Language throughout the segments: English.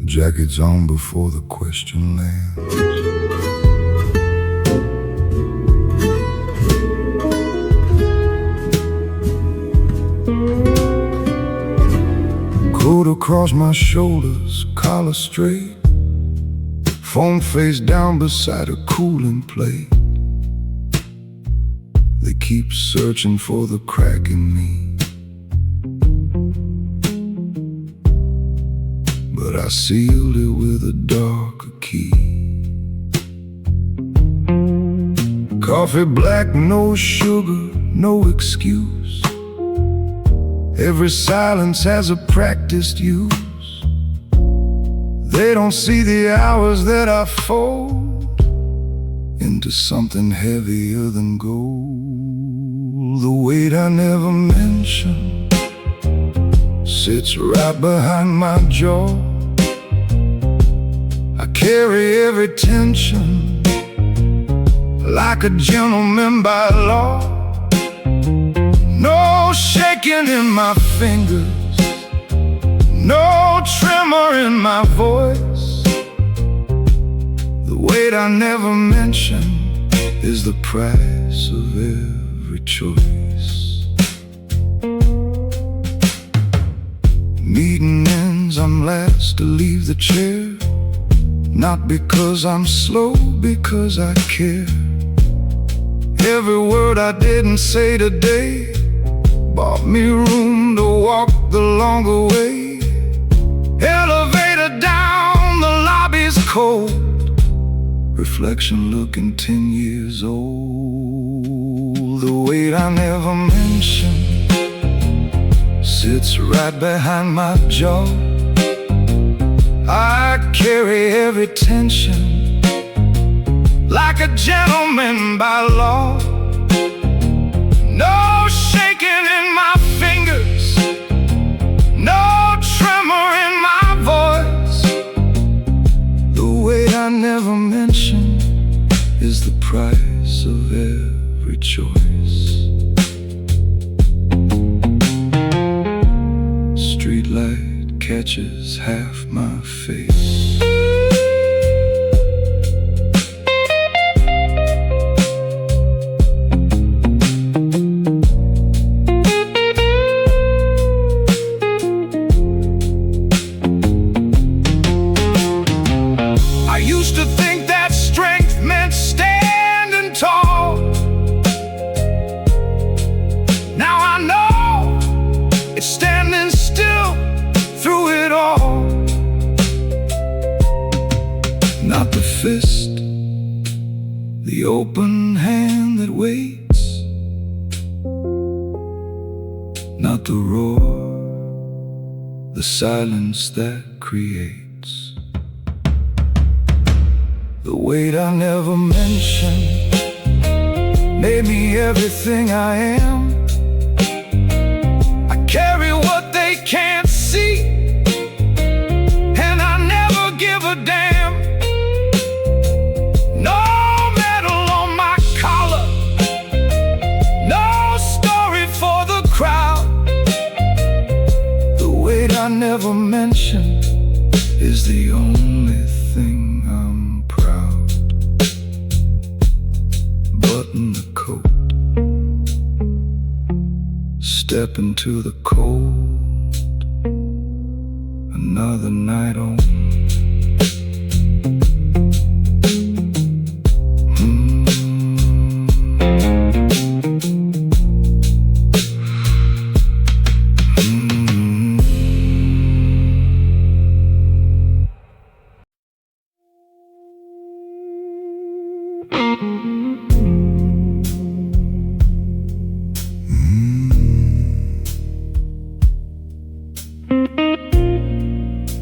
Jackets on before the question lands. Coat across my shoulders, collar straight, phone face down beside a cooling plate. They keep searching for the crack in me, but I sealed it with a darker key. Coffee black, no sugar, no excuse. Every silence has a practiced use. They don't see the hours that I fold into something heavier than gold. The weight I never mentioned sits right behind my jaw. I carry every tension like a gentleman by law. No shaking in my fingers, no tremor in my voice. The weight I never mention is the price of every choice. Meeting ends, I'm last to leave the chair. Not because I'm slow, because I care. Every word I didn't say today bought me room to walk the longer way. Elevator down, the lobby's cold. Reflection looking 10 years old. The weight I never mentioned sits right behind my jaw. I carry every tension like a gentleman by law. No shaking in my fingers, no tremor in my voice. The weight I never mention is the price of every choice. Streetlight catches half my face. I used to think that strength meant standing tall. Now I know it's standing still through it all. Not the fist, the open hand that waits. Not the roar, the silence that creates. The weight I never mentioned made me everything I am. I carry what they can't see, and I never give a damn. No medal on my collar, no story for the crowd. The weight I never mentioned is the only thing I'm proud. Button the coat, step into the cold. Another night on.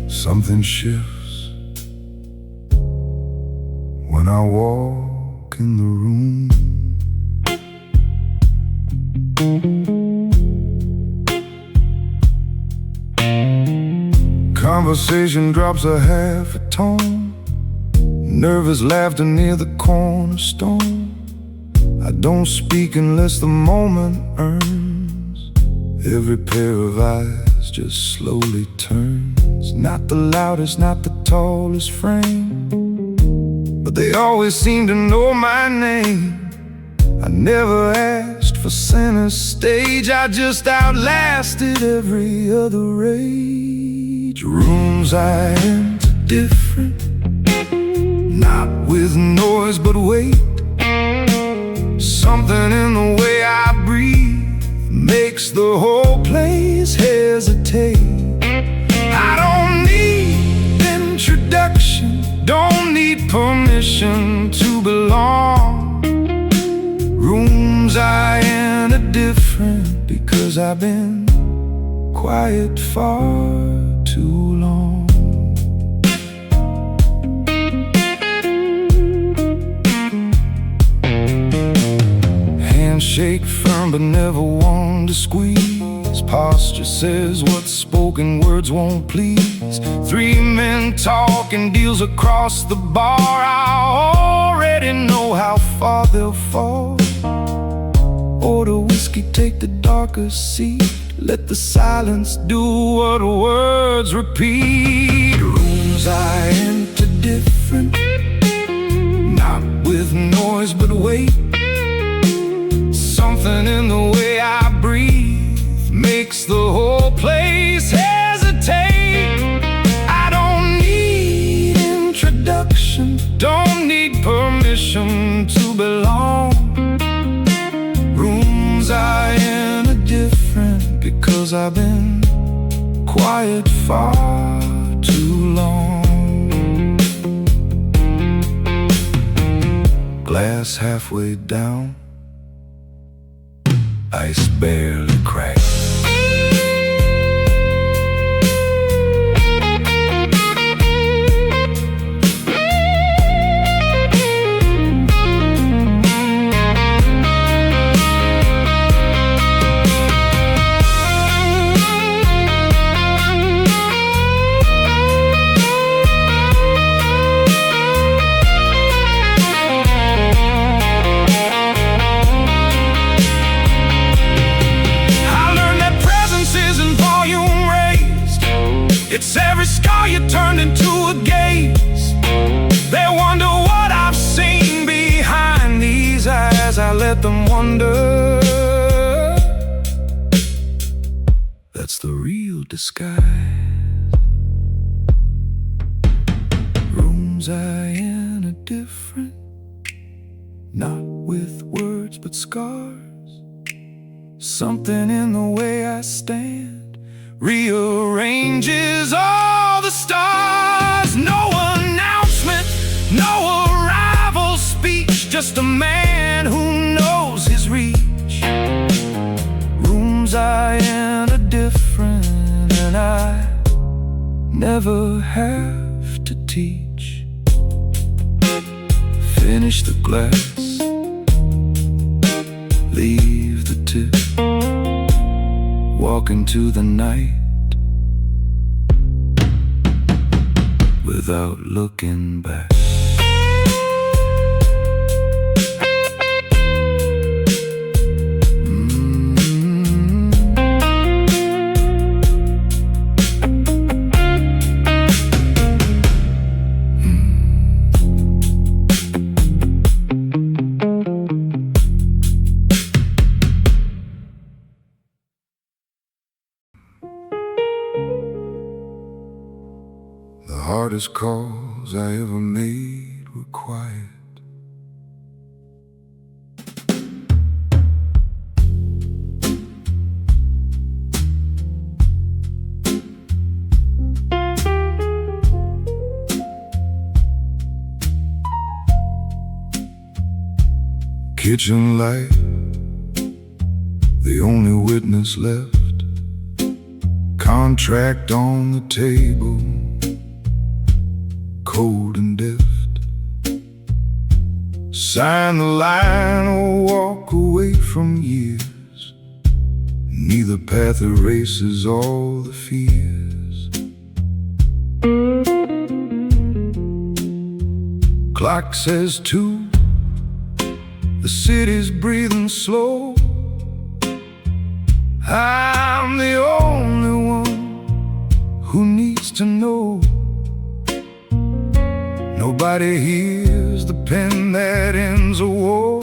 Something shifts when I walk in the room. Conversation drops a half a tone. Nervous laughter near the cornerstone. I don't speak unless the moment earns. Every pair of eyes just slowly turns. Not the loudest, not the tallest frame, but they always seem to know my name. I never asked for center stage, I just outlasted every other rage. Rooms I enter different, not with noise but weight. Something in the way I breathe makes the whole place hesitate. I don't need introduction, don't need permission to belong. Rooms I enter different because I've been quiet far too long. Handshake firm but never one to squeeze. Posture says what spoken words won't please. Three men talking deals across the bar. I already know how far they'll fall. Order whiskey, take the darker seat. Let the silence do what words repeat. Rooms I enter different, not with noise but weight. Something in the way I breathe makes the whole place hesitate. I don't need introduction, don't need permission to belong. Rooms I enter different because I've been quiet far too long. Glass halfway down, ice barely cracked. It's every scar you turned into a gaze. They wonder what I've seen behind these eyes. I let them wonder. That's the real disguise. Rooms I enter different, not with words but scars. Something in the way I stand rearranges all the stars. No announcement, no arrival speech, just a man who knows his reach. Rooms I enter different, and I never have to teach. Finish the glass, leave the tip, walk into the night without looking back. The hardest calls I ever made were quiet. Kitchen light, the only witness left. Contract on the table, cold and deft. Sign the line or walk away from years. Neither path erases all the fears. Clock says 2, the city's breathing slow. I'm the only one who needs to know? Nobody hears the pen that ends a war.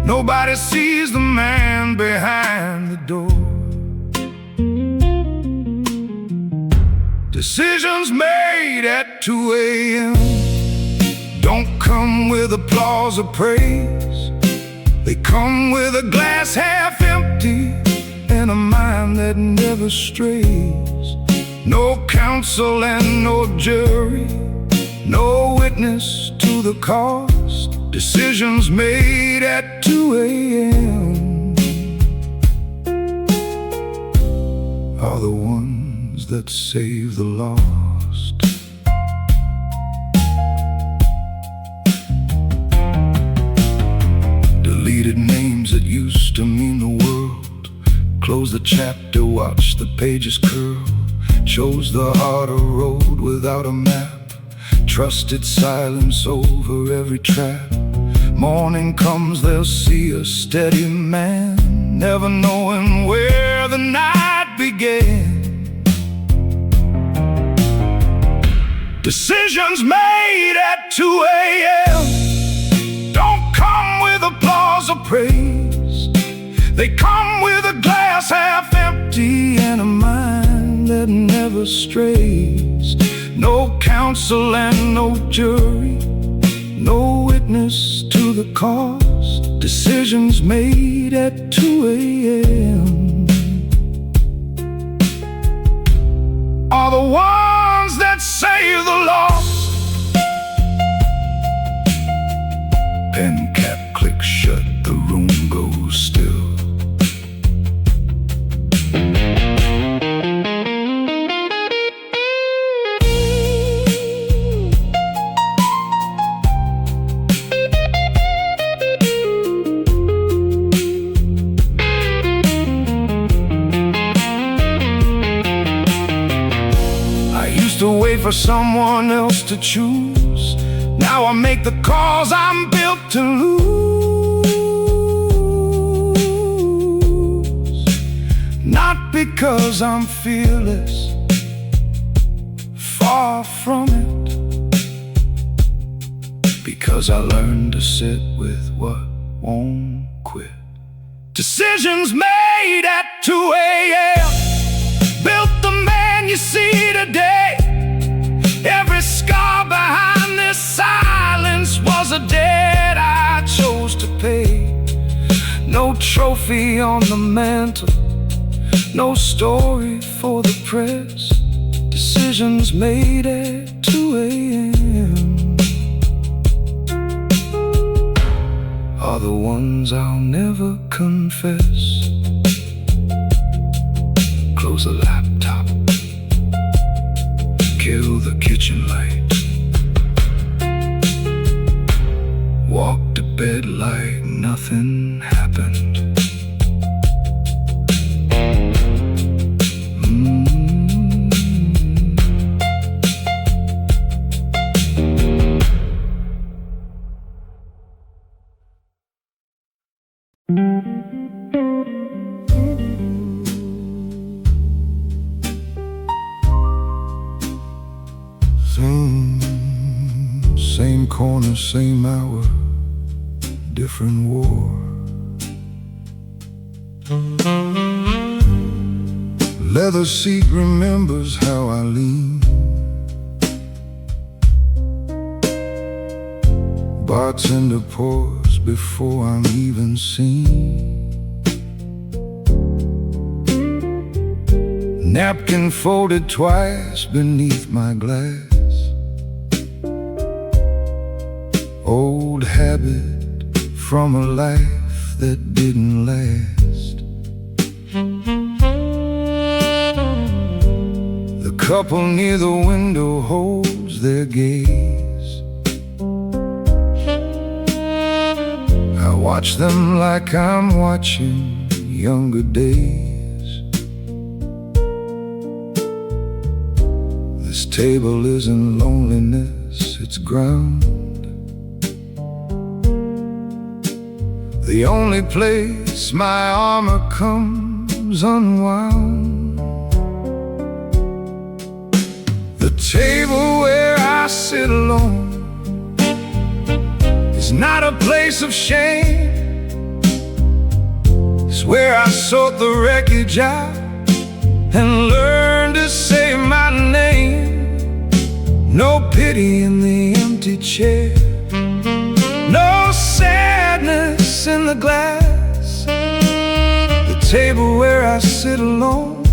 Nobody sees the man behind the door. Decisions made at 2 a.m. don't come with applause or praise. They come with a glass half empty and a mind that never strays. No counsel and no jury, no witness to the cost. Decisions made at 2 a.m. are the ones that save the lost. Deleted names that used to mean the world. Close the chapter, watch the pages curl. Chose the harder road without a map. Trusted silence over every trap. Morning comes, they'll see a steady man, never knowing where the night began. Decisions made at 2 a.m. don't come with applause or praise. They come with a glass half empty and a mind that never strays. No counsel and no jury, no witness to the cost. Decisions made at 2 a.m. are the ones that save the lost. Pen cap clicks shut, the room goes still. To wait for someone else to choose. Now I make the calls I'm built to lose. Not because I'm fearless, far from it. Because I learned to sit with what won't quit. Decisions made at 2 a.m. built the man you see today. Every scar behind this silence was a debt I chose to pay. No trophy on the mantle, no story for the press. Decisions made at 2 a.m. are the ones I'll never confess. Close the laptop, kill the kitchen light, walk to bed like nothing happened. Same corner, same hour, different war. Leather seat remembers how I lean. Bartender pours before I'm even seen. Napkin folded twice beneath my glass. Old habit from a life that didn't last. The couple near the window holds their gaze. I watch them like I'm watching younger days. This table isn't loneliness, it's ground. The only place my armor comes unwound. table where I sit alone is not a place of shame. It's where I sort the wreckage out and learn to say my name. No pity in the empty chair, no sadness in the glass. The table where I sit alone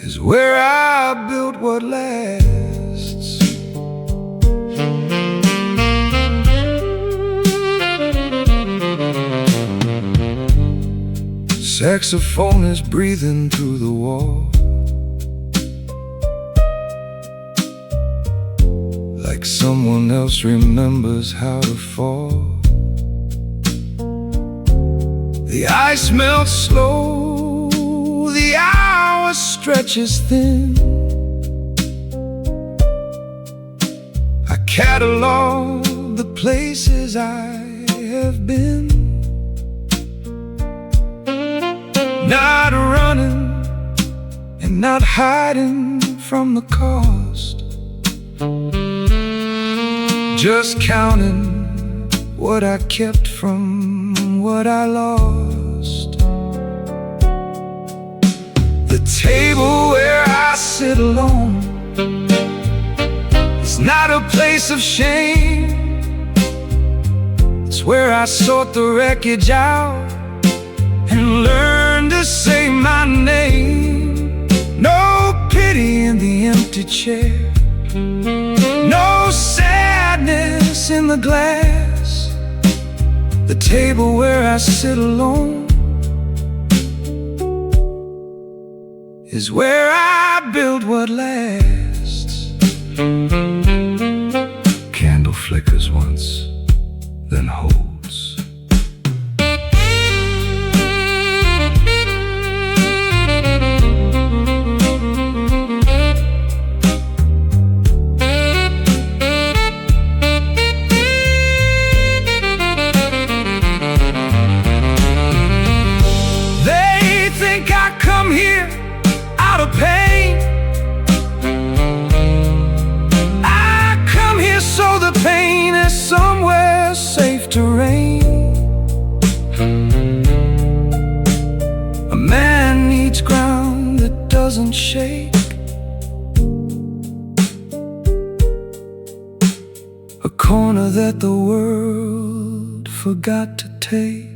is where I built what lasts. Saxophone is breathing through the wall, like someone else remembers how to fall. The ice melts slow, the hour stretches thin. I catalog the places I have been, not running and not hiding from the cost, just counting what I kept from what I lost. The table where I sit alone is not a place of shame. It's where I sort the wreckage out and learn to say my name. No pity in the empty chair, no sadness in the glass. The table where I sit alone is where I build what lasts. Candle flickers once, then holds. Here out of pain, I come here so the pain is somewhere safe to reign. A man needs ground that doesn't shake, a corner that the world forgot to take.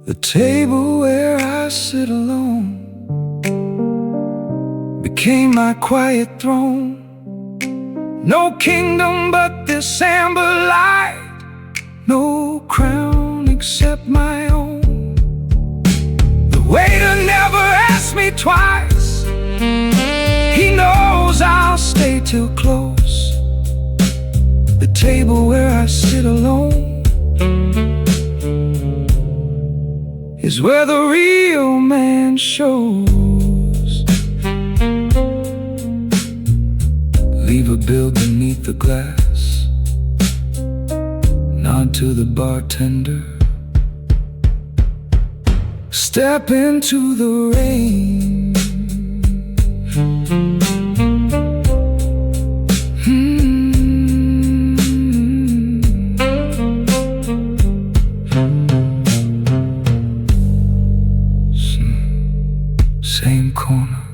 The table where I sit alone became my quiet throne. No kingdom but this amber light, no crown except my own. The waiter never asked me twice, he knows I'll stay till close. The table where I sit alone is where the real man shows. Leave a bill beneath the glass, nod to the bartender, step into the rain. Same corner,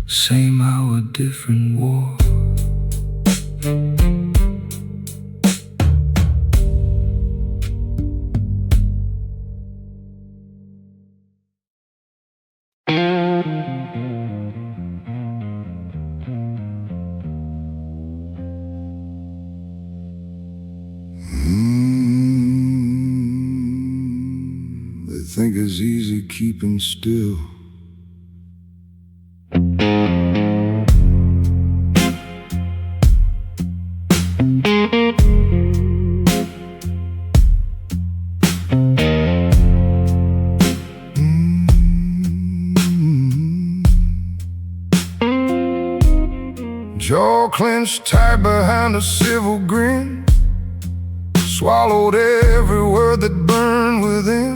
same hour, different war. They think it's easy keeping still. Jaw clenched tight behind a civil grin, swallowed every word that burned within.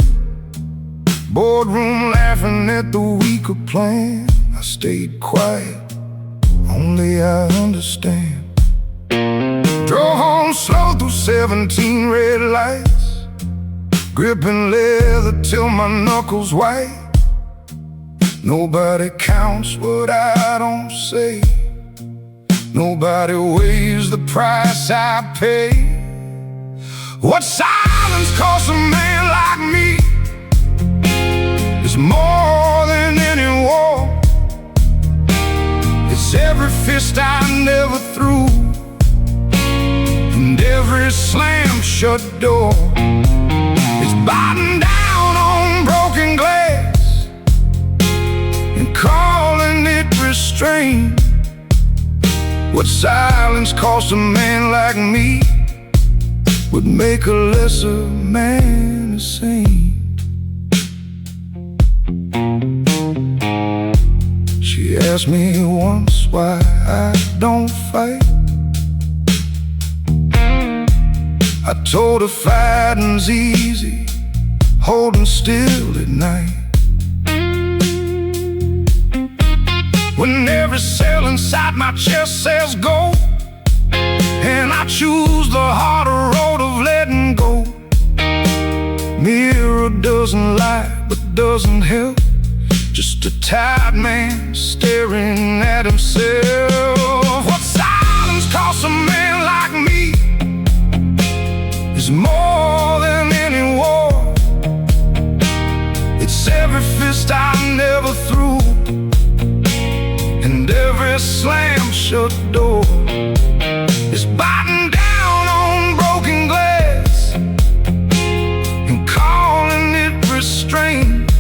Boardroom laughing at the weaker plan. I stayed quiet, only I understand. Drove home slow through 17 red lights, gripping leather till my knuckles white. Nobody counts what I don't say. Nobody weighs the price I pay. What silence costs a man like me is more than any war. It's every fist I never threw, and every slam shut door. It's biting down on broken glass and calling it restraint. What silence costs a man like me would make a lesser man a saint. She asked me once why I don't fight. I told her fighting's easy, holding still at night. When every cell inside my chest says go, and I choose the harder road of letting go. Mirror doesn't lie but doesn't help, just a tired man staring at himself. What silence costs a man like me is more than any war. It's every fist I never threw, and every slam shut door. It's biting down on broken glass and calling it restraint.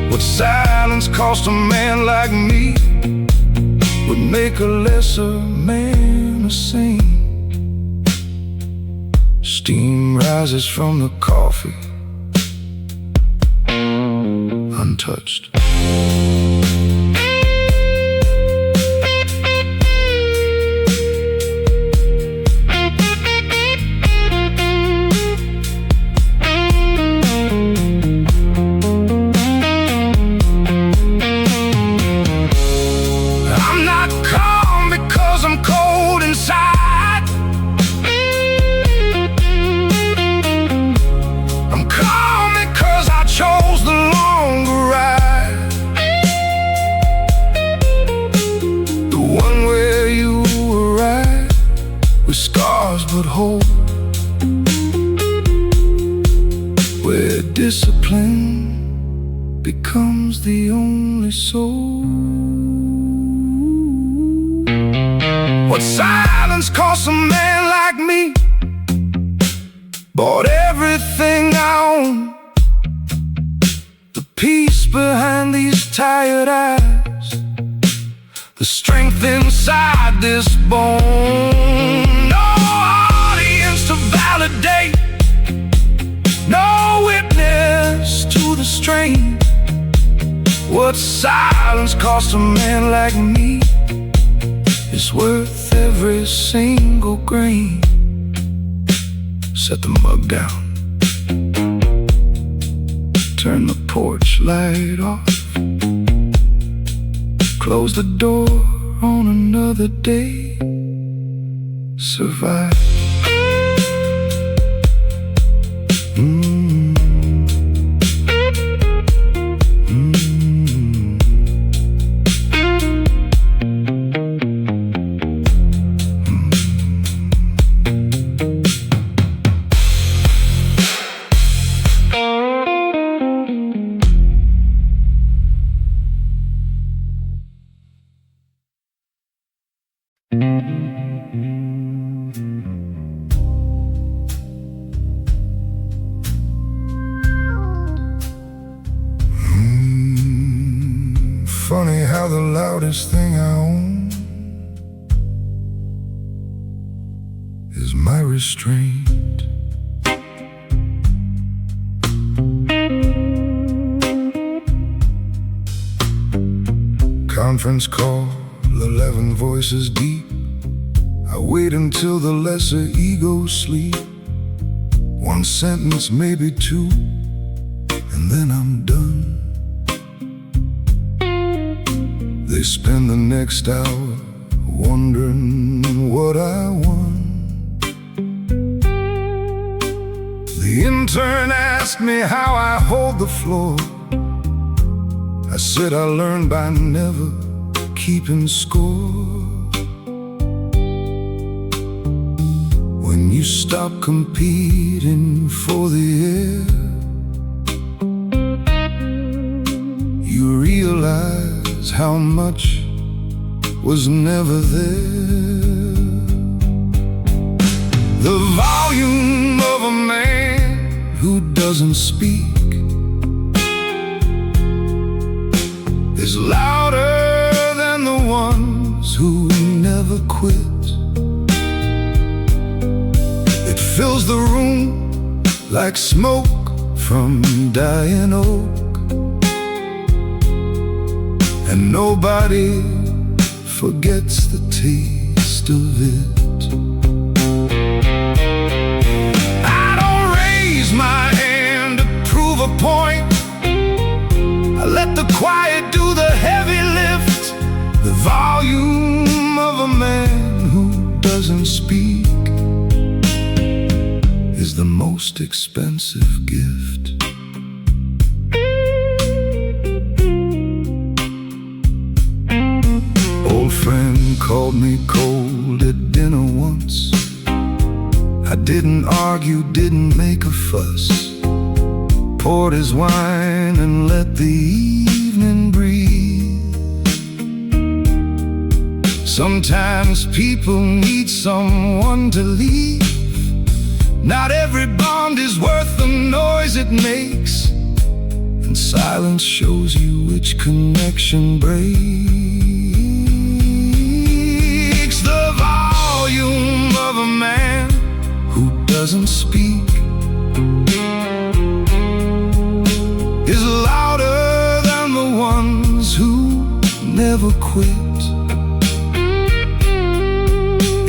What silence costs a man like me would make a lesser man a saint. Steam rises from the coffee, untouched. But hope, where discipline becomes the only soul. What silence costs a man like me bought everything I own. The peace behind these tired eyes, the strength inside this bone. To validate, no witness to the strain. What silence costs a man like me is worth every single grain. Set the mug down, turn the porch light off, close the door on another day. Survive. Funny how the loudest thing I own is my restraint. Conference call, 11 voices deep. I wait until the lesser egos sleep. One sentence, maybe two, and then spend the next hour wondering what I won. The intern asked me how I hold the floor. I said I learned by never keeping score. When you stop competing for the air, you realize how much was never there. The volume of a man who doesn't speak is louder than the ones who never quit. It fills the room like smoke from dying oak, and nobody forgets the taste of it. I don't raise my hand to prove a point. I let the quiet do the heavy lift. The volume of a man who doesn't speak is the most expensive gift. Old friend called me cold at dinner once. I didn't argue, didn't make a fuss. Poured his wine and let the evening breathe. Sometimes people need someone to leave. Not every bond is worth the noise it makes, and silence shows you which connection breaks. The volume of a man who doesn't speak is louder than the ones who never quit.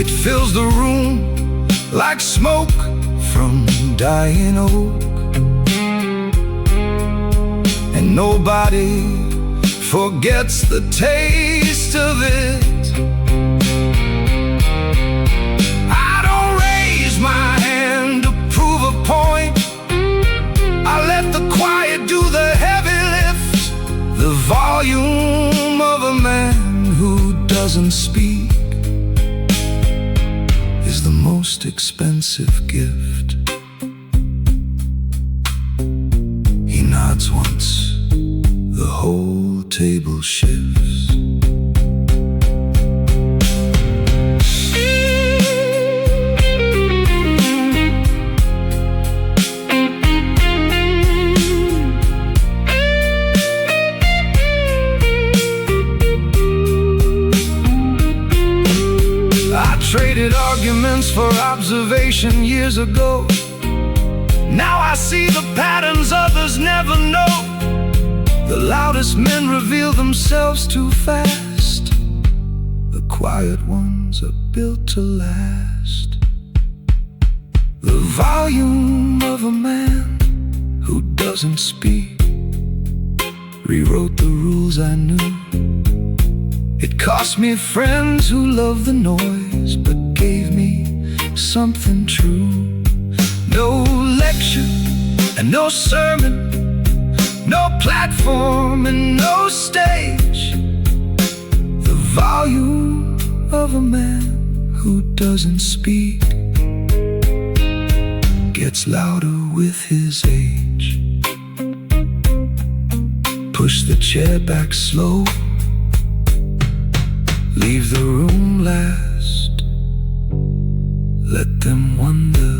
It fills the room like smoke from dying oak, and nobody forgets the taste of it. I don't raise my hand to prove a point. I let the quiet do the heavy lift. The volume of a man who doesn't speak is the most expensive gift. He nods once, the whole table shifts. Traded arguments for observation years ago. Now I see the patterns others never know. The loudest men reveal themselves too fast. The quiet ones are built to last. The volume of a man who doesn't speak rewrote the rules I knew. It cost me friends who loved the noise, but gave me something true. No lecture and no sermon, no platform and no stage. The volume of a man who doesn't speak gets louder with his age. Push the chair back slow. Leave the room last. Let them wonder.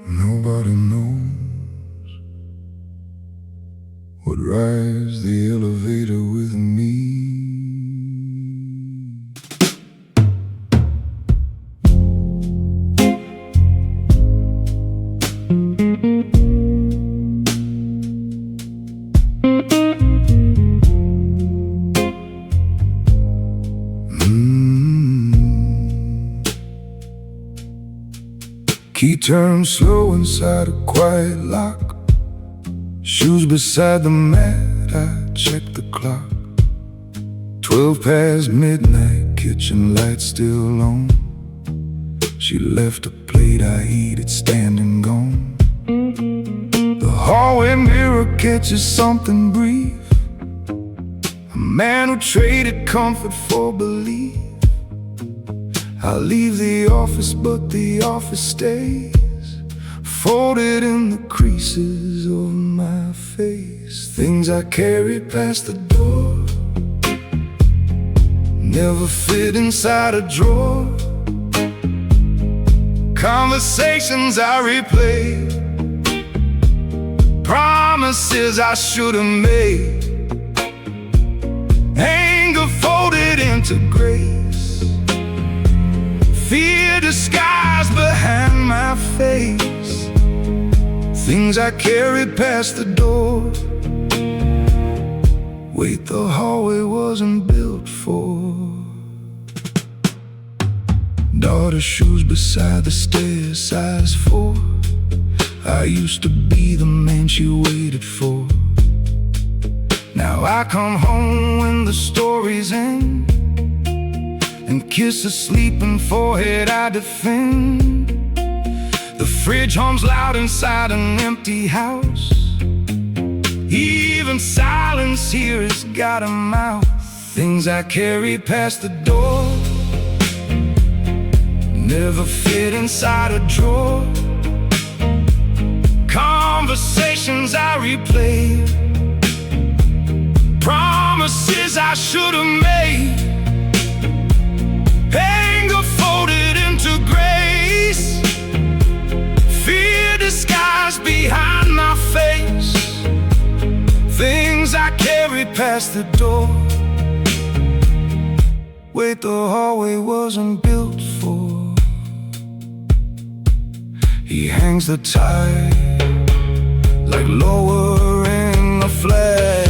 Nobody knows rise the elevator with me. Key turns slow inside a quiet lock. Shoes beside the mat, I check the clock. 12 past midnight, kitchen light still on. She left a plate, I eat it standing gone. The hallway mirror catches something brief. A man who traded comfort for belief. I leave the office, but the office stays, folded in the creases of my face. Things I carried past the door never fit inside a drawer. Conversations I replay, promises I should have made. Anger folded into grace, fear disguised behind my face. Things I carried past the door. Wait, the hallway wasn't built for. Daughter's shoes beside the stairs, size 4. I used to be the man she waited for. Now I come home when the stories end, and kiss a sleeping forehead I defend. The fridge hums loud inside an empty house. Even silence here has got a mouth. Things I carry past the door never fit inside a drawer. Conversations I replay, promises I should have made. Anger folded into grace, fear disguised behind my face. Things I carried past the door. Wait, the hallway wasn't built for. He hangs the tide like lowering a flag.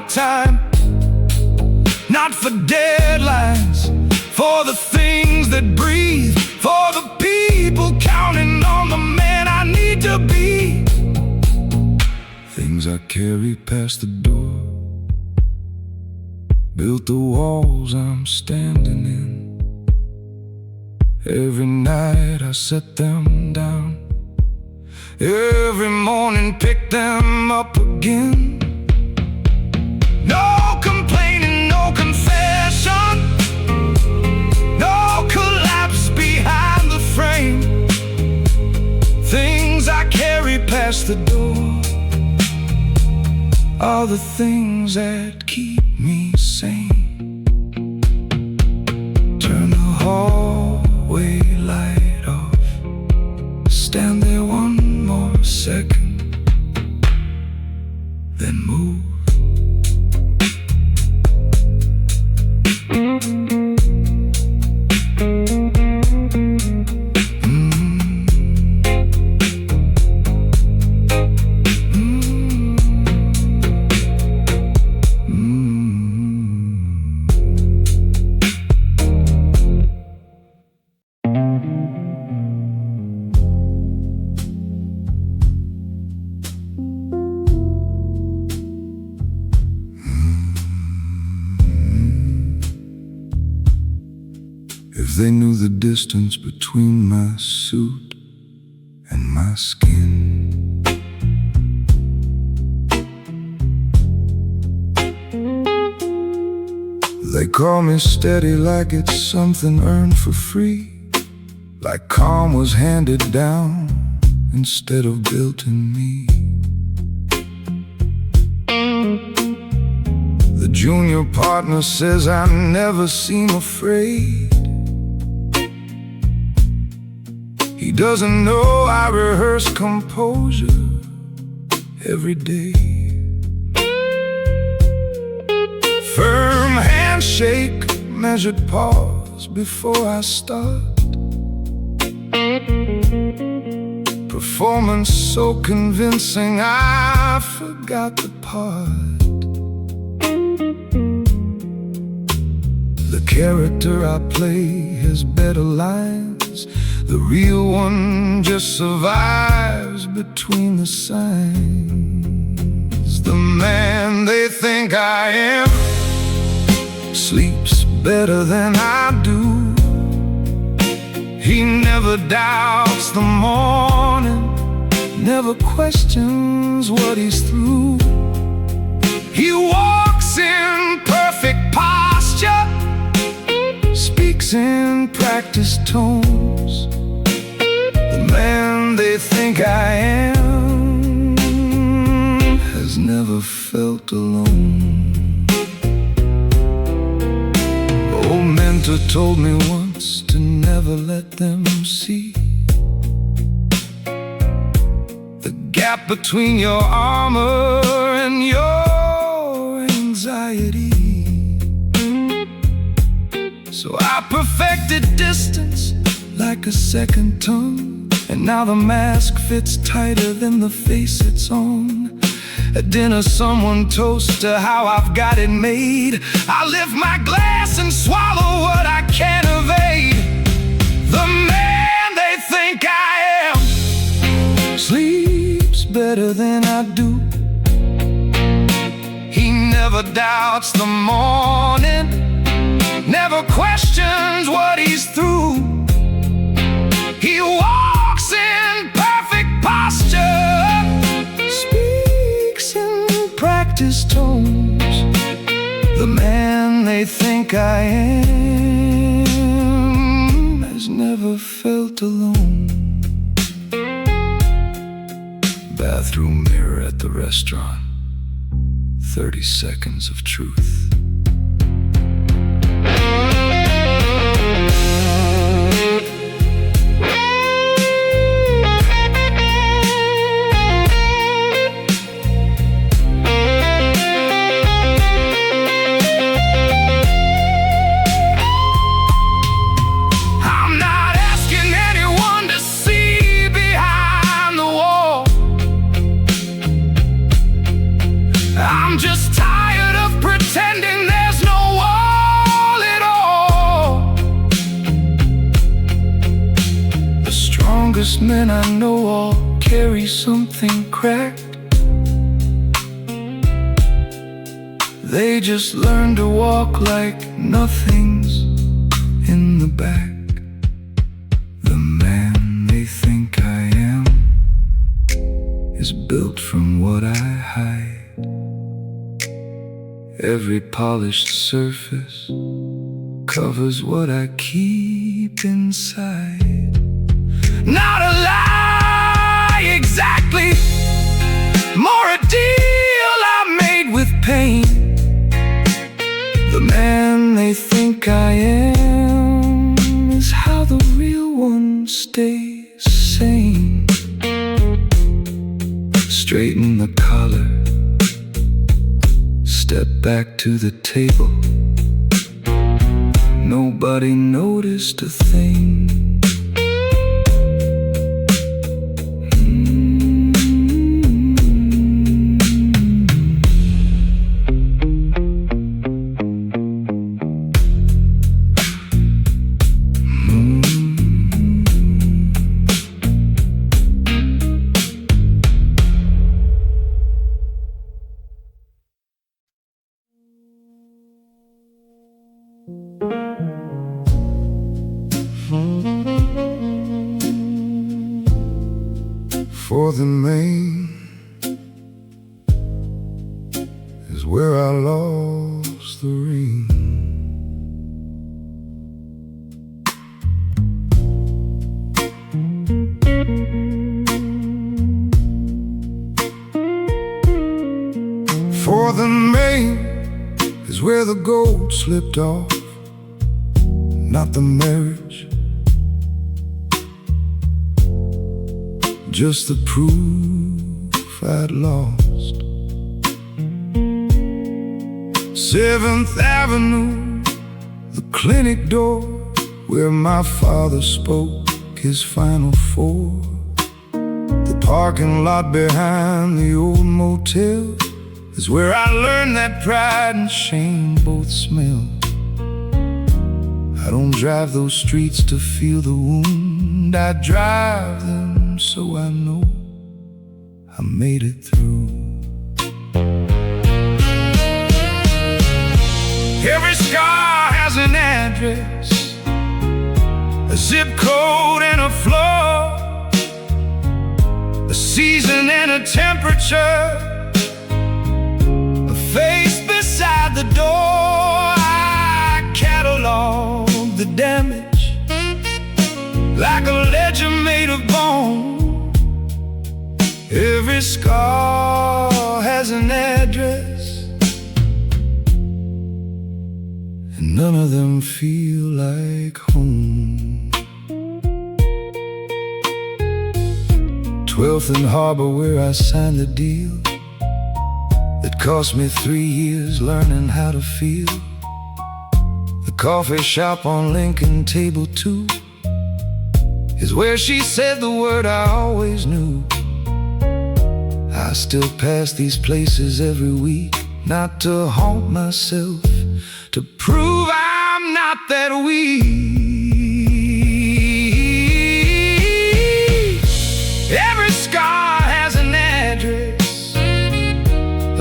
Time, not for deadlines, for the things that breathe, for the people counting on the man I need to be. Things I carry past the door built the walls I'm standing in. Every night I set them down, every morning pick them up again. No complaining, no confession, no collapse behind the frame. Things I carry past the door are the things that keep me sane. Turn the hallway light off, stand there one more second, then move. If they knew the distance between my suit and my skin, They call me steady like it's something earned for free, like calm was handed down instead of built in me. The junior partner says I never seem afraid. He doesn't know I rehearse composure every day. Firm handshake, measured pause before I start. Performance so convincing I forgot the part. The character I play has better lines. The real one just survives between the signs. The man they think I am sleeps better than I do. He never doubts the morning, never questions what he's through. He walks in perfect posture, speaks in practiced tones. The man they think I am has never felt alone. Old mentor told me once to never let them see the gap between your armor and your anxiety. So I perfected distance like a second tongue, and now the mask fits tighter than the face it's on. At dinner someone toasts to how I've got it made. I lift my glass and swallow what I can't evade. The man they think I am sleeps better than I do. He never doubts the morning, never questions what he's through. He walks in perfect posture, speaks in practiced tones. The man they think I am has never felt alone. Bathroom mirror at the restaurant, 30 seconds of truth. I'm just tired of pretending there's no wall at all. The strongest men I know all carry something cracked. They just learn to walk like nothing's in the back. The man they think I am is built from what I hide. Every polished surface covers what I keep inside. Not a lie, exactly. More a deal I made with pain. The man they think I am is how the real one stays sane. Straighten the collar, step back to the table. Nobody noticed a thing. For the main is where I lost the ring. where the gold slipped off, not the marriage, just the proof I'd lost. 7th Avenue, the clinic door where my father spoke his final four. The parking lot behind the old motel is where I learned that pride and shame both smell. I don't drive those streets to feel the wound, I drive them so I know I made it through. Every scar has an address, a zip code and a floor, a season and a temperature, a face beside the door. I catalog the damage like a ledger made of bone. Every scar has an address, and none of them feel like home. 12th and Harbor where I signed the deal that cost me 3 years learning how to feel. The coffee shop on Lincoln Table 2 is where she said the word I always knew. I still pass these places every week, not to haunt myself, to prove I'm not that weak. Every scar has an address,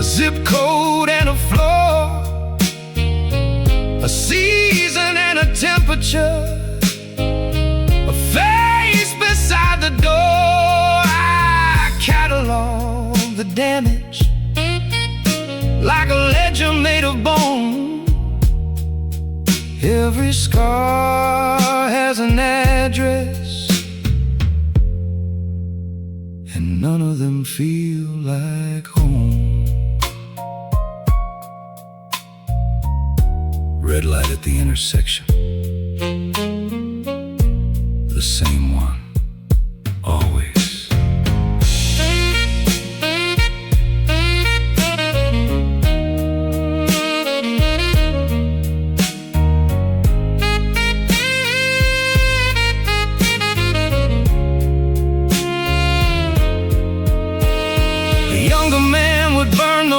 a zip code and a floor, a season and a temperature, a face beside the door. I catalog the damage like a ledger made of bone. Every scar has an address, and none of them feel like home. Red light at the intersection, the same one, always.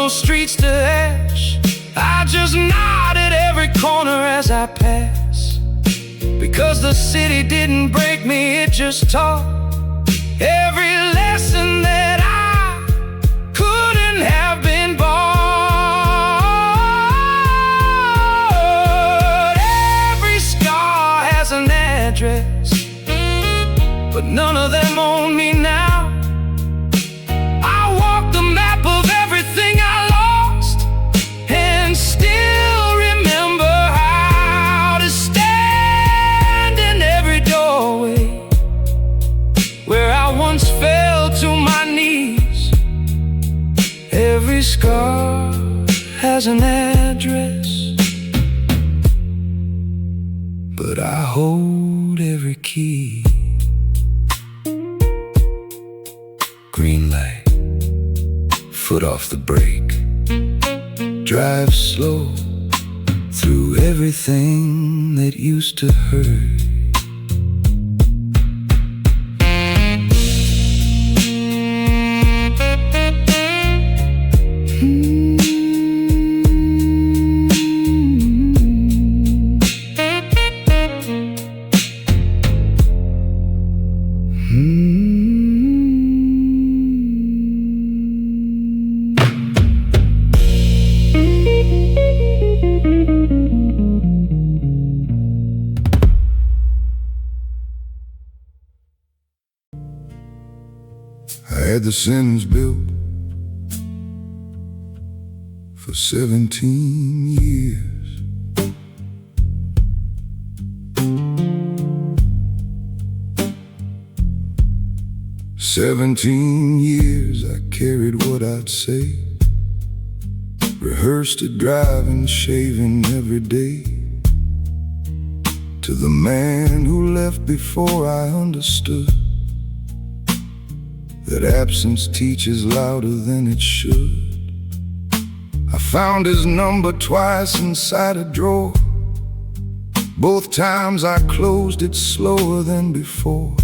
Streets to ash, I just nod at every corner as I pass, because the city didn't break me, it just taught every lesson that I couldn't have been bought. Every scar has an address, but none of them own me now. Every scar has an address, but I hold every key. Green light, foot off the brake, drive slow through everything that used to hurt. I had the sentence built for 17 years. "17 years I carried what I'd say, Rehearsed at driving, shaving every day. To the man who left before I understood that absence teaches louder than it should. I found his number twice inside a drawer. Both times I closed it slower than before.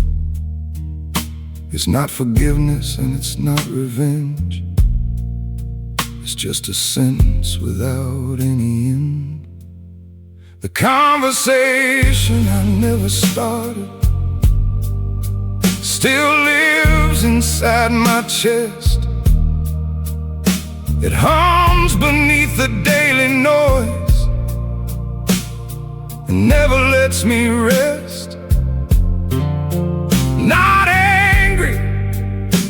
It's not forgiveness and it's not revenge. It's just a sentence without any end. The conversation I never started still lives inside my chest. It hums beneath the daily noise and never lets me rest. Not angry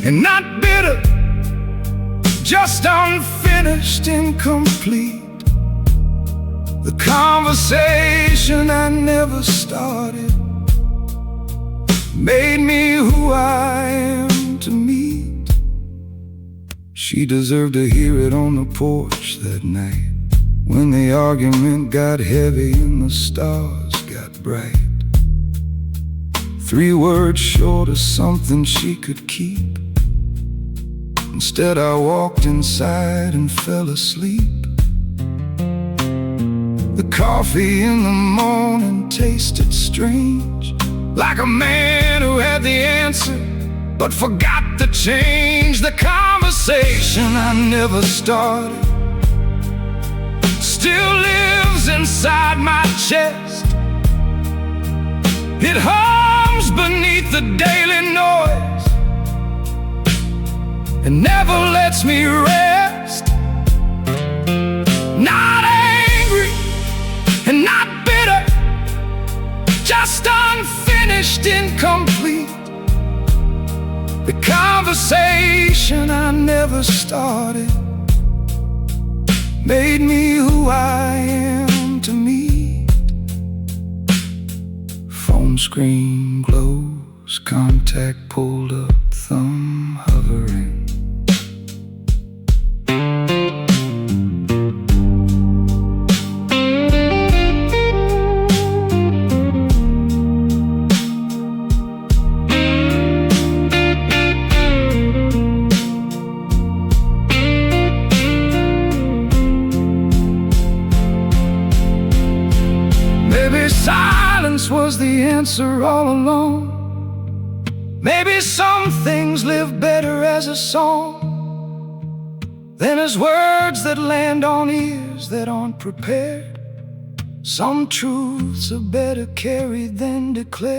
and not bitter, just unfinished, incomplete. The conversation I never started made me who I am to meet. She deserved to hear it on the porch that night, when the argument got heavy and the stars got bright. 3 words short of something she could keep. Instead I walked inside and fell asleep. The coffee in the morning tasted strange, like a man who had the answer but forgot to change. The conversation I never started still lives inside my chest. It hums beneath the daily noise and never lets me rest. Not angry and not bitter, just unfinished, incomplete. The conversation I never started made me who I am to meet. Phone screen glows, contact pulled up, thumb hovering. Silence was the answer all along. Maybe some things live better as a song than as words that land on ears that aren't prepared. Some truths are better carried than declared.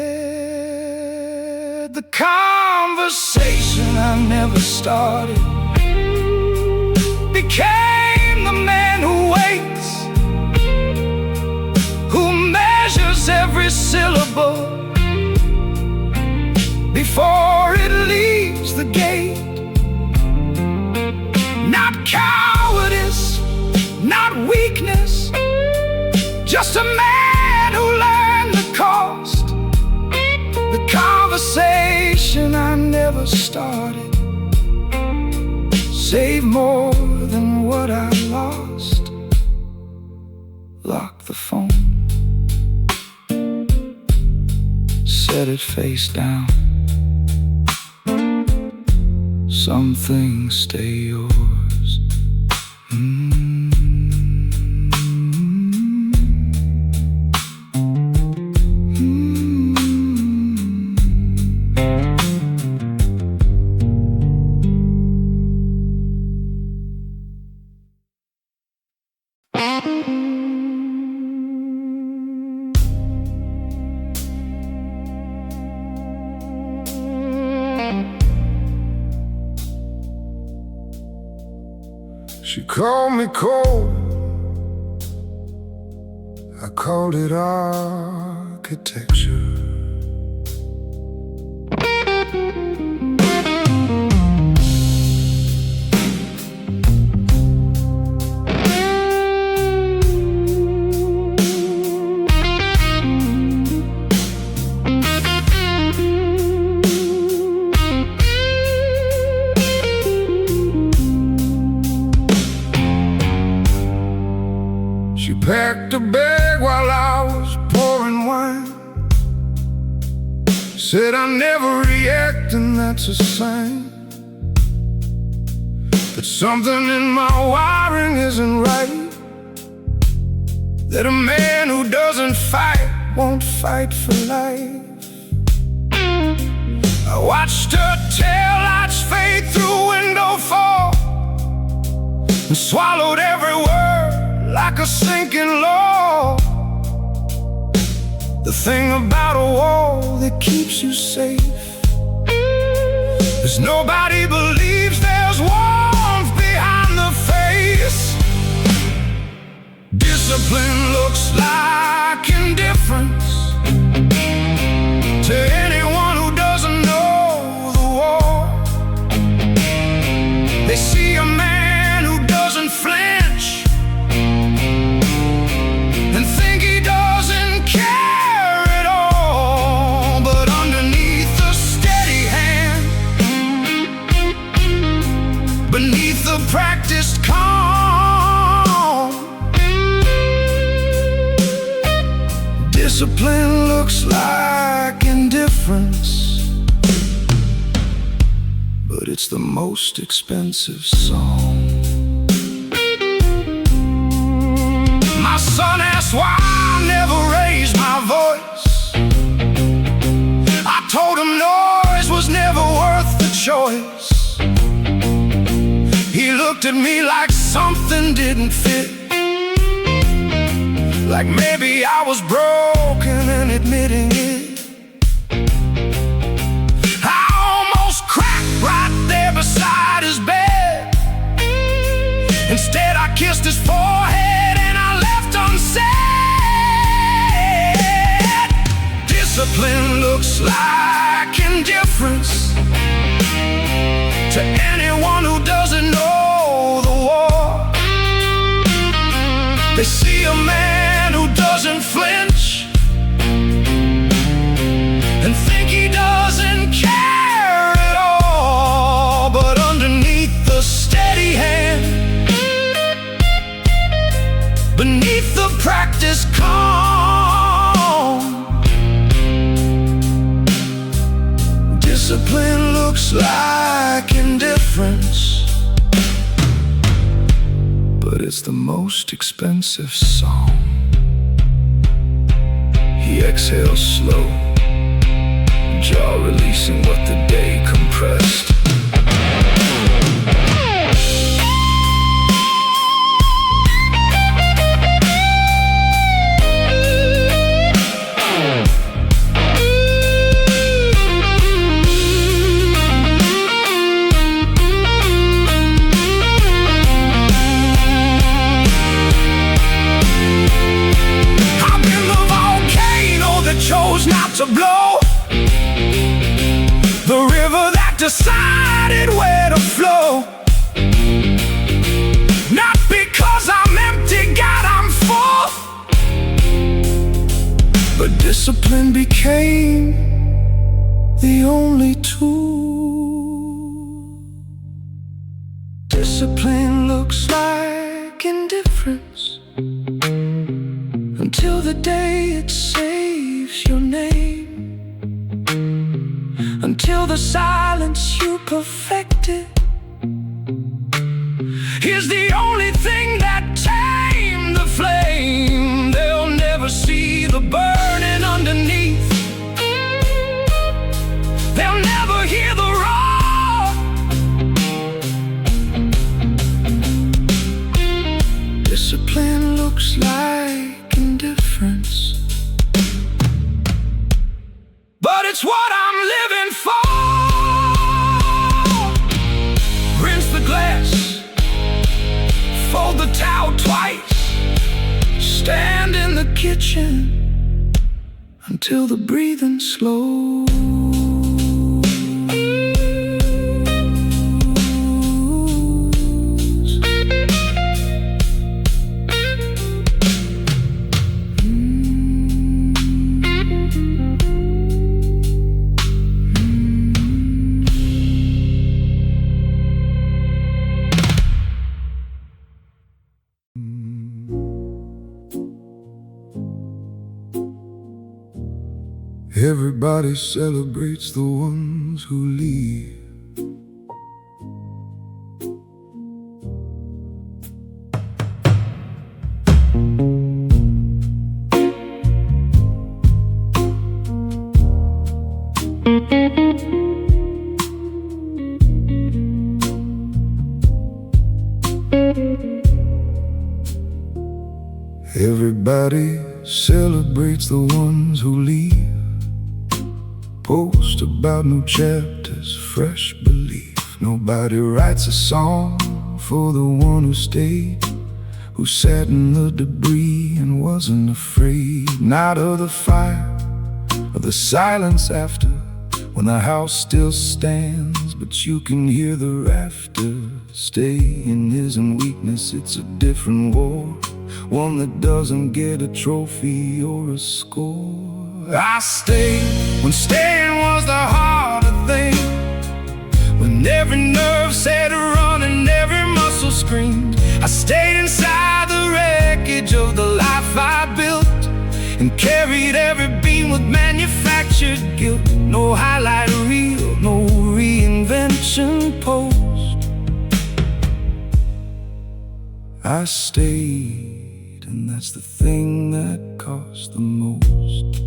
The conversation I never started became the man who waits, who measures every syllable before it leaves the gate. Not cowardice, not weakness, just a man who learned the cost. The conversation I never started saved more than what I lost. Lock the phone, set it face down. Some things stay yours. She called me cold, I called it architecture. to beg while I was pouring wine. Said I never react and that's a sign that something in my wiring isn't right. That a man who doesn't fight won't fight for life. I watched her taillights fade through window fall and swallowed every word like a sinking log. The thing about a wall that keeps you safe is nobody believes there's warmth behind the face. Discipline looks like indifference to anyone who doesn't know the war. They see a man who doesn't flinch and think he doesn't care at all. But underneath the steady hand, beneath the practiced calm, discipline looks like indifference, but it's the most expensive song. My son asked why I never raised my voice. I told him noise was never worth the choice. He looked at me like something didn't fit, like maybe I was broken and admitting it. I almost cracked right there beside his bed. Instead I kissed his forehead and I left unsaid. Discipline looks like indifference to anyone who doesn't know the war. They see a man who doesn't flinch and think he doesn't care at all. But underneath the steady hand, beneath the practiced calm, discipline looks like indifference, but it's the most expensive song. He exhales slow, jaw releasing what the day compressed. Chose not to blow, the river that decided where to flow. Not because I'm empty, God, I'm full, but discipline became the only tool. Discipline looks like indifference until the day it saves your name, until the silence you perfected is the only thing that tamed the flame. They'll never see the burning underneath, they'll never hear the roar. Discipline looks like indifference, but it's what I'm living for. Rinse the glass, fold the towel twice, stand in the kitchen until the breathing slows. Everybody celebrates the ones who leave. Everybody celebrates the ones who leave. Post about new chapters, fresh belief. Nobody writes a song for the one who stayed, who sat in the debris and wasn't afraid. Not of the fire, of the silence after, when the house still stands, but you can hear the rafters. Staying isn't weakness, it's a different war, one that doesn't get a trophy or a score. I stayed when staying was the harder thing, when every nerve said run and every muscle screamed. I stayed inside the wreckage of the life I built, and carried every beam with manufactured guilt. No highlight reel, no reinvention post. I stayed, and that's the thing that cost the most.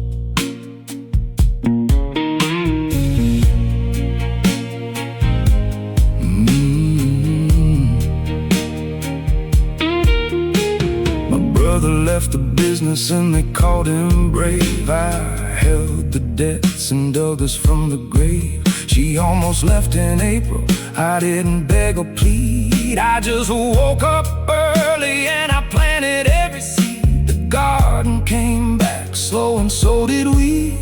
My brother left the business and they called him brave. I held the debts and dug us from the grave. She almost left in April, I didn't beg or plead. I just woke up early and I planted every seed. The garden came back slow and so did we.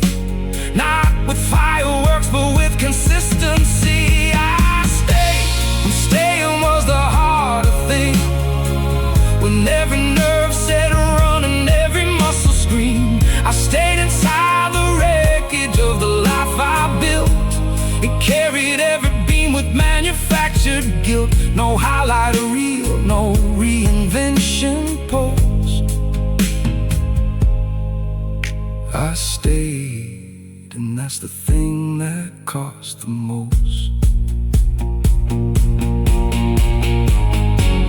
Not with fireworks but with consistency. I stayed when staying was the harder thing, when every nerve said run and every muscle screamed. I stayed inside the wreckage of the life I built, it carried every beam with manufactured guilt. No highlight reel, no reinvention post. I stayed, and that's the thing that cost the most.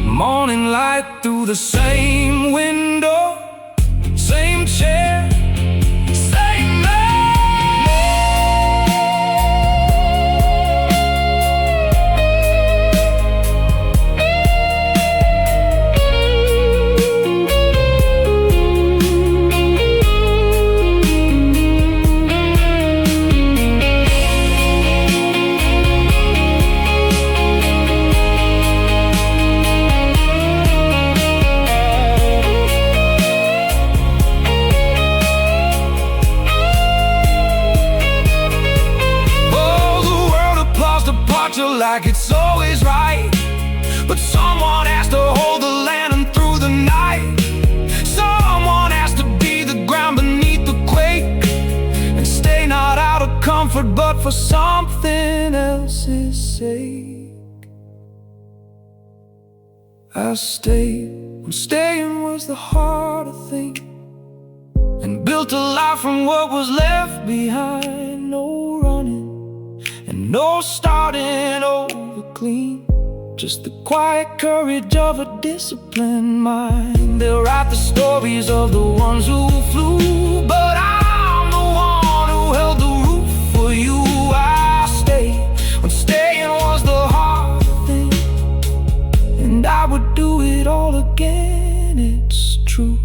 Morning light through the same window, same chair, same man. Like it's always right, but someone has to hold the lantern through the night. Someone has to be the ground beneath the quake, and stay not out of comfort but for something else's sake. I stayed when staying was the harder thing, and built a life from what was left behind. No running and no starting over clean, just the quiet courage of a disciplined mind. They'll write the stories of the ones who flew, but I'm the one who held the roof for you. I stayed when staying was the hard thing, and I would do it all again, it's true.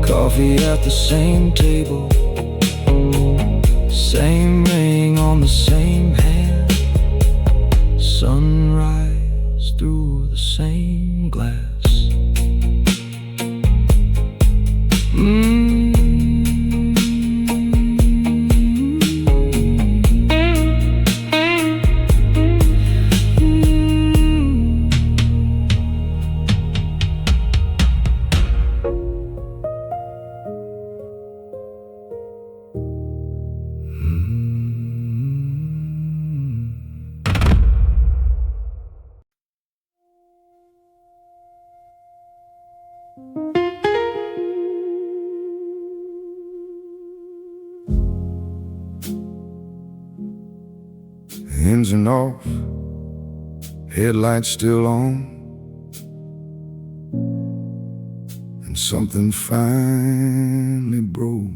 Coffee at the same table, same ring on the same hand, sunrise through the same glass. engine off, headlights still on, and something finally broke.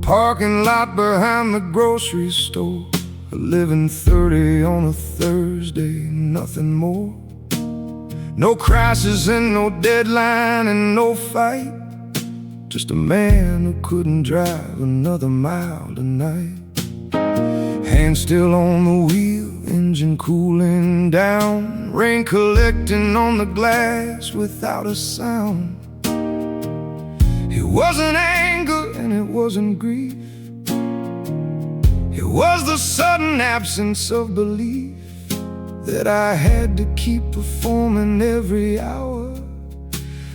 Parking lot behind the grocery store, 11:30 on a Thursday, nothing more. No crisis and no deadline and no fight, just a man who couldn't drive another mile tonight. Hand still on the wheel, engine cooling down, rain collecting on the glass without a sound. It wasn't anger and it wasn't grief, it was the sudden absence of belief that I had to keep performing every hour.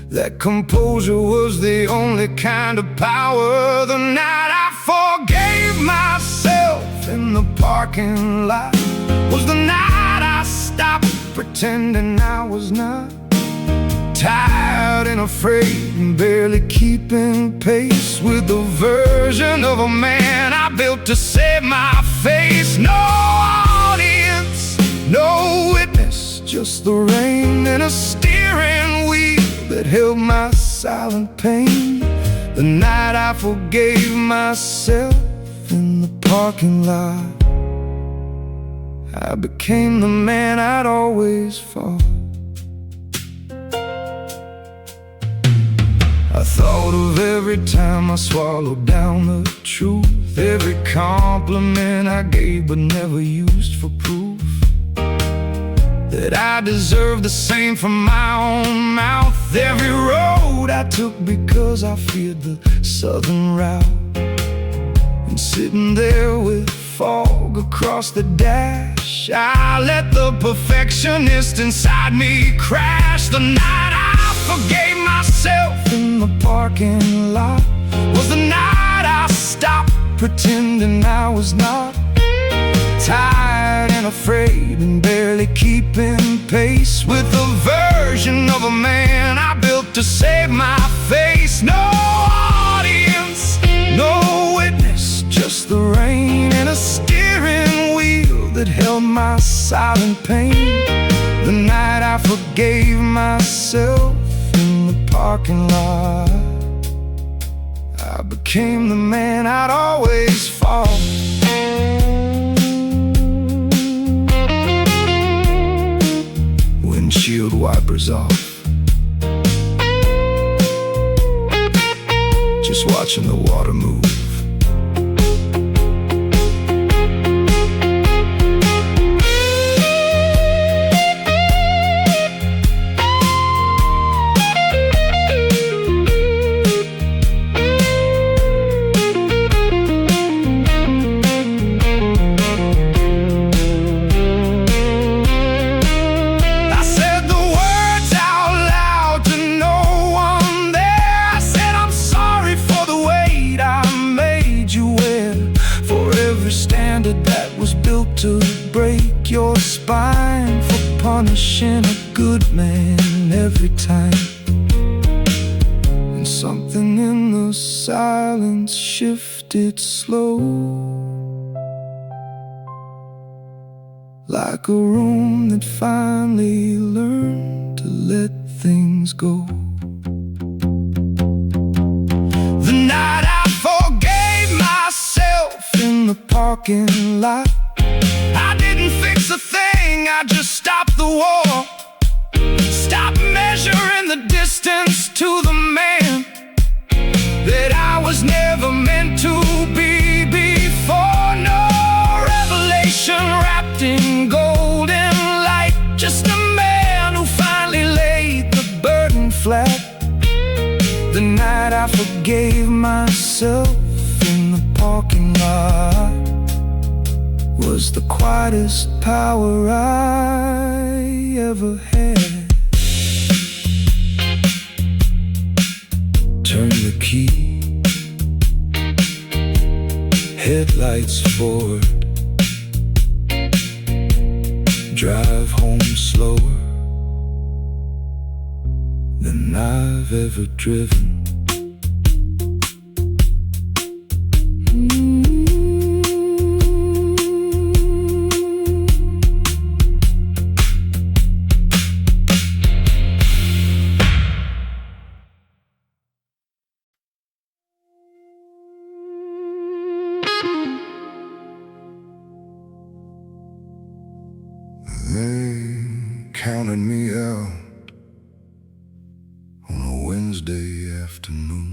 That composure was the only kind of power. The night I forgave myself in the parking lot was the night I stopped pretending I was not. Tired and afraid and barely keeping pace with the version of a man I built to save my face. No audience, no witness, just the rain and a steering wheel that held my silent pain. The night I forgave myself in the parking lot, I became the man I'd always fought. I thought of every time I swallowed down the truth, every compliment I gave but never used for proof, that I deserved the same from my own mouth. Every road I took because I feared the southern route, and sitting there with fog across the dash, I let the perfectionist inside me crash. The night I forgave myself in the parking lot was the night I stopped pretending I was not. Tired and afraid and barely keeping pace with the version of a man I built to save my face. No audience, no witness, just the rain and a steering wheel that held my silent pain. The night I forgave myself in the parking lot, I became the man I'd always fought. Windshield wipers off, just watching the water move. That was built to break your spine, for punishing a good man every time. And something in the silence shifted slow, like a room that finally learned to let things go. The night I forgave myself in the parking lot, I didn't fix a thing, I just stopped the war. Stopped measuring the distance to the man that I was never meant to be before. No revelation wrapped in golden light, just a man who finally laid the burden flat. The night I forgave myself in the parking lot was the quietest power I ever had. Turn the key, headlights forward, drive home slower. The night I've ever driven. They counted me out on a Wednesday afternoon.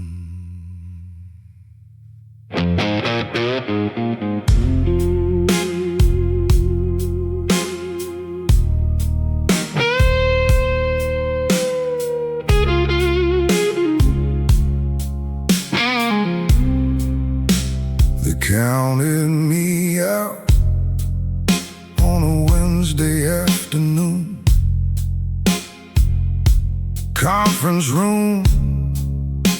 They counted me out on a Wednesday afternoon. Conference room,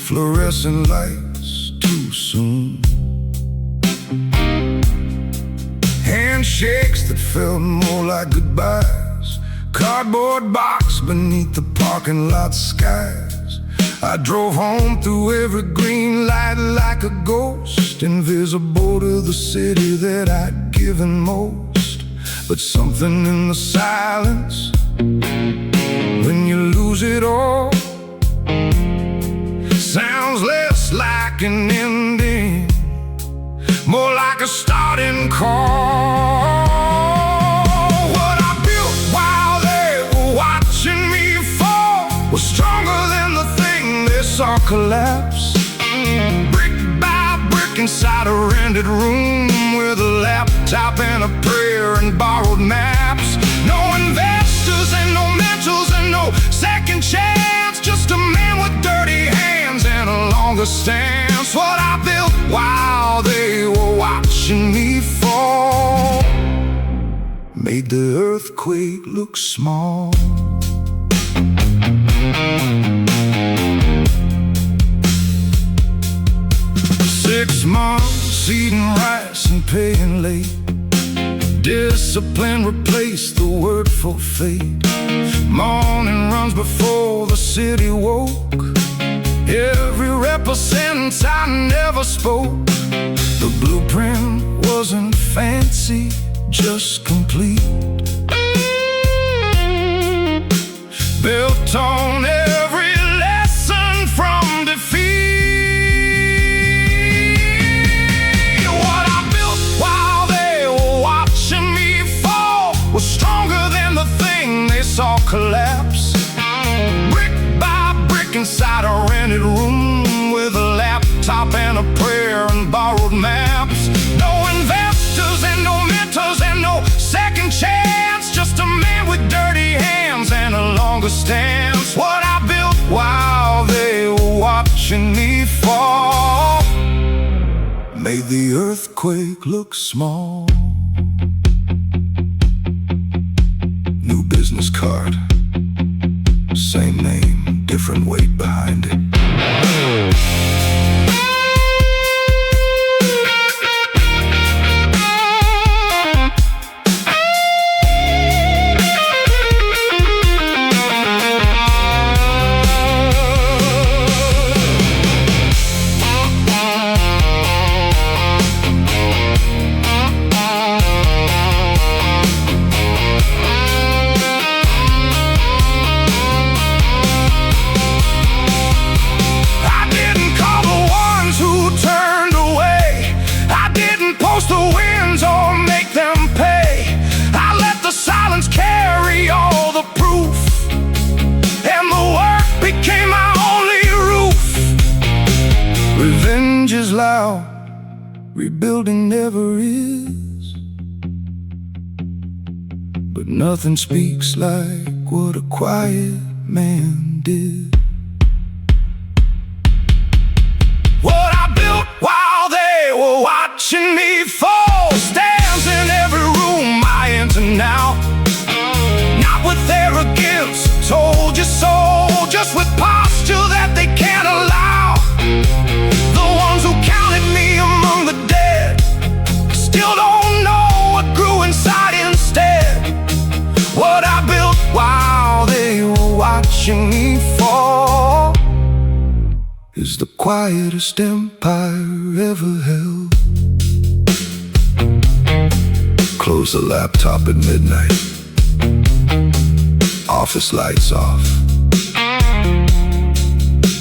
fluorescent lights too soon. Handshakes that felt more like goodbyes. Cardboard box beneath the parking lot skies. I drove home through every green light like a ghost, invisible to the city that I'd given most. But something in the silence, when you lose it all, sounds less like an ending, more like a starting call. What I built while they were watching me fall was stronger than the thing they saw collapse. Brick by brick inside a rented room, with a laptop and a prayer and borrowed maps. No investors and no mentals and no second chance, just a man with dirty hands and a longer stance. What I built while they were watching me fall made the earthquake look small. 6 months eating rice and paying late. Discipline replaced the word for fate. Morning runs before the city woke. Every rep a sentence I never spoke. The blueprint wasn't fancy, just complete. Built on every lesson from defeat. What I built while they were watching me fall was stronger than the thing they saw collapse. Brick by brick inside a rented room, with a laptop and a prayer and borrowed maps. No investors and no mentors and no second chance, just a man with dirty hands and a longer stance. What I built while they were watching me fall made the earthquake look small. New business card, same name, different weight behind it. Loud, rebuilding never is, but nothing speaks like what a quiet man did. What I built while they were watching me fall stands in every room I enter now. Not with arrogance, told you so, just with posture that they can't allow. The ones who counted me among the dead still don't know what grew inside instead. What I built while they were watching me fall the quietest empire ever held. Close the laptop at midnight, office lights off.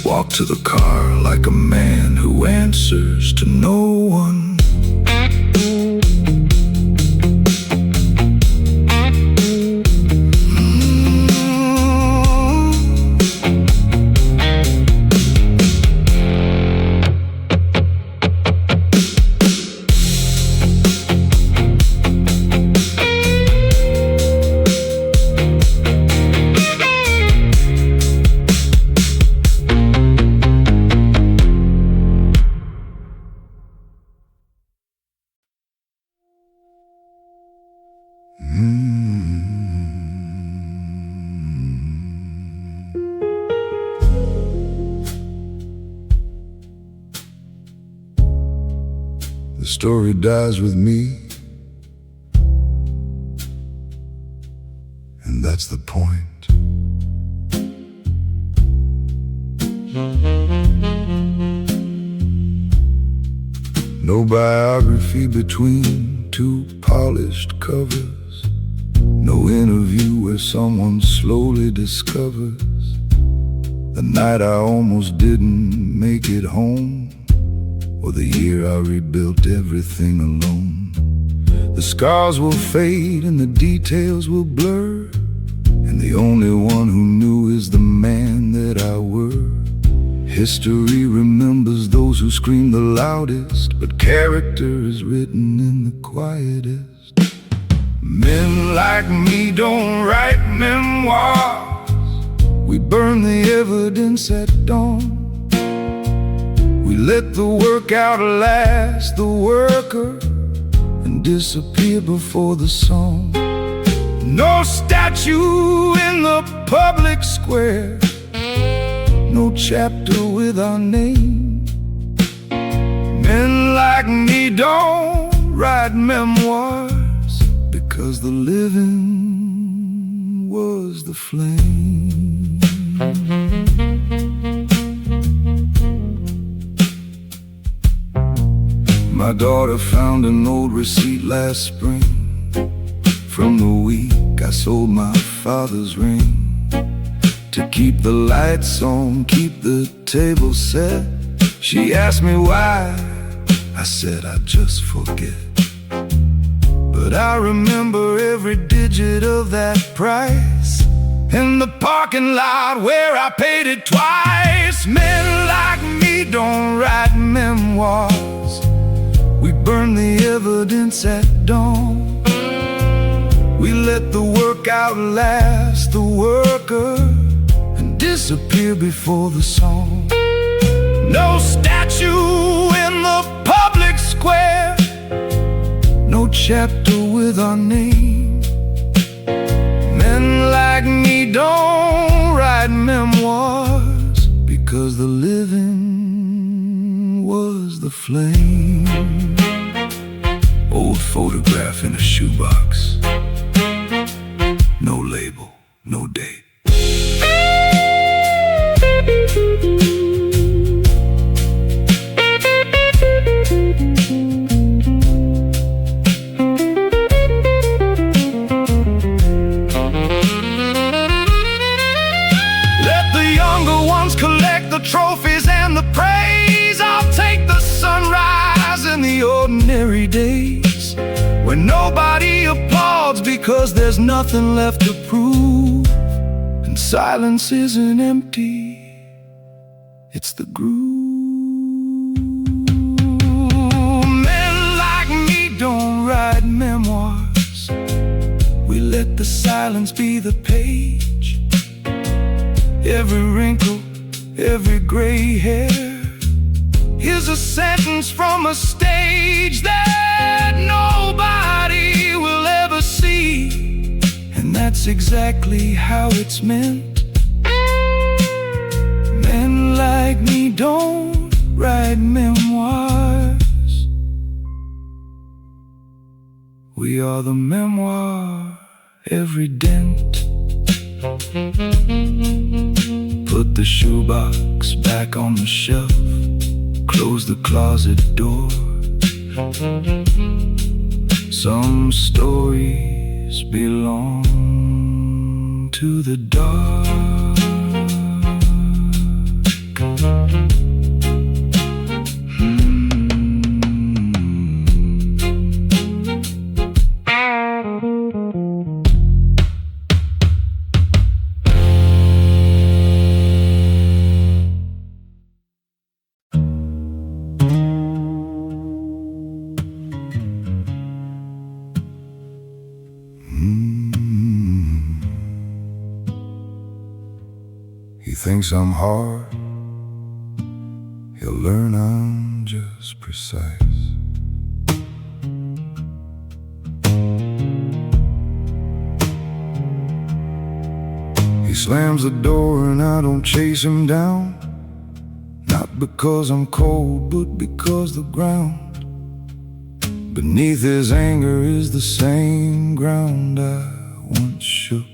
Walk to the car like a man who answers to no one. The story dies with me, and that's the point. No biography between two polished covers, no interview where someone slowly discovers the night I almost didn't make it home, or the year I rebuilt everything alone. The scars will fade and the details will blur, and the only one who knew is the man that I were. History remembers those who scream the loudest, but character is written in the quietest. Men like me don't write memoirs. We burn the evidence at dawn. We let the work outlast the worker and disappear before the song. No statue in the public square, no chapter with our name. Men like me don't write memoirs, because the living was the flame. My daughter found an old receipt last spring from the week I sold my father's ring. To keep the lights on, keep the table set. She asked me why, I said I'd just forget. But I remember every digit of that price in the parking lot where I paid it twice. Men like me don't write memoirs. We burn the evidence at dawn. We let the work outlast the worker and disappear before the song. No statue in the public square, no chapter with our name. Men like me don't write memoirs, because the living was the flame. Old photograph in a shoebox, no label, no date. Collect the trophies and the praise. I'll take the sunrise in the ordinary days, when nobody applauds because there's nothing left to prove, and silence isn't empty, it's the groove. Men like me don't write memoirs. We let the silence be the page. Every wrinkle, every gray hair is a sentence from a stage that nobody will ever see, and that's exactly how it's meant. Men like me don't write memoirs. We are the memoir, every dent. Put Put the shoebox back on the shelf, close the closet door. Some stories belong to the dark. He thinks I'm hard, he'll learn I'm just precise. He slams the door and I don't chase him down, not because I'm cold, but because the ground beneath his anger is the same ground I once shook.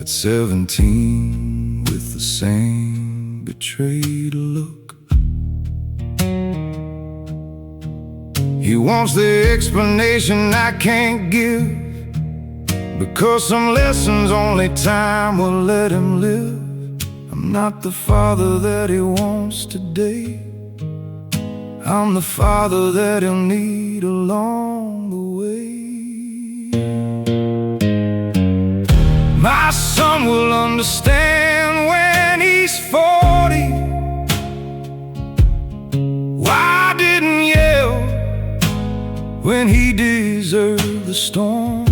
At 17, with the same betrayed look. He wants the explanation I can't give, because some lessons only time will let him live. I'm not the father that he wants today, I'm the father that he'll need along the way. My son will understand when he's 40 why I didn't yell when he deserved the storm,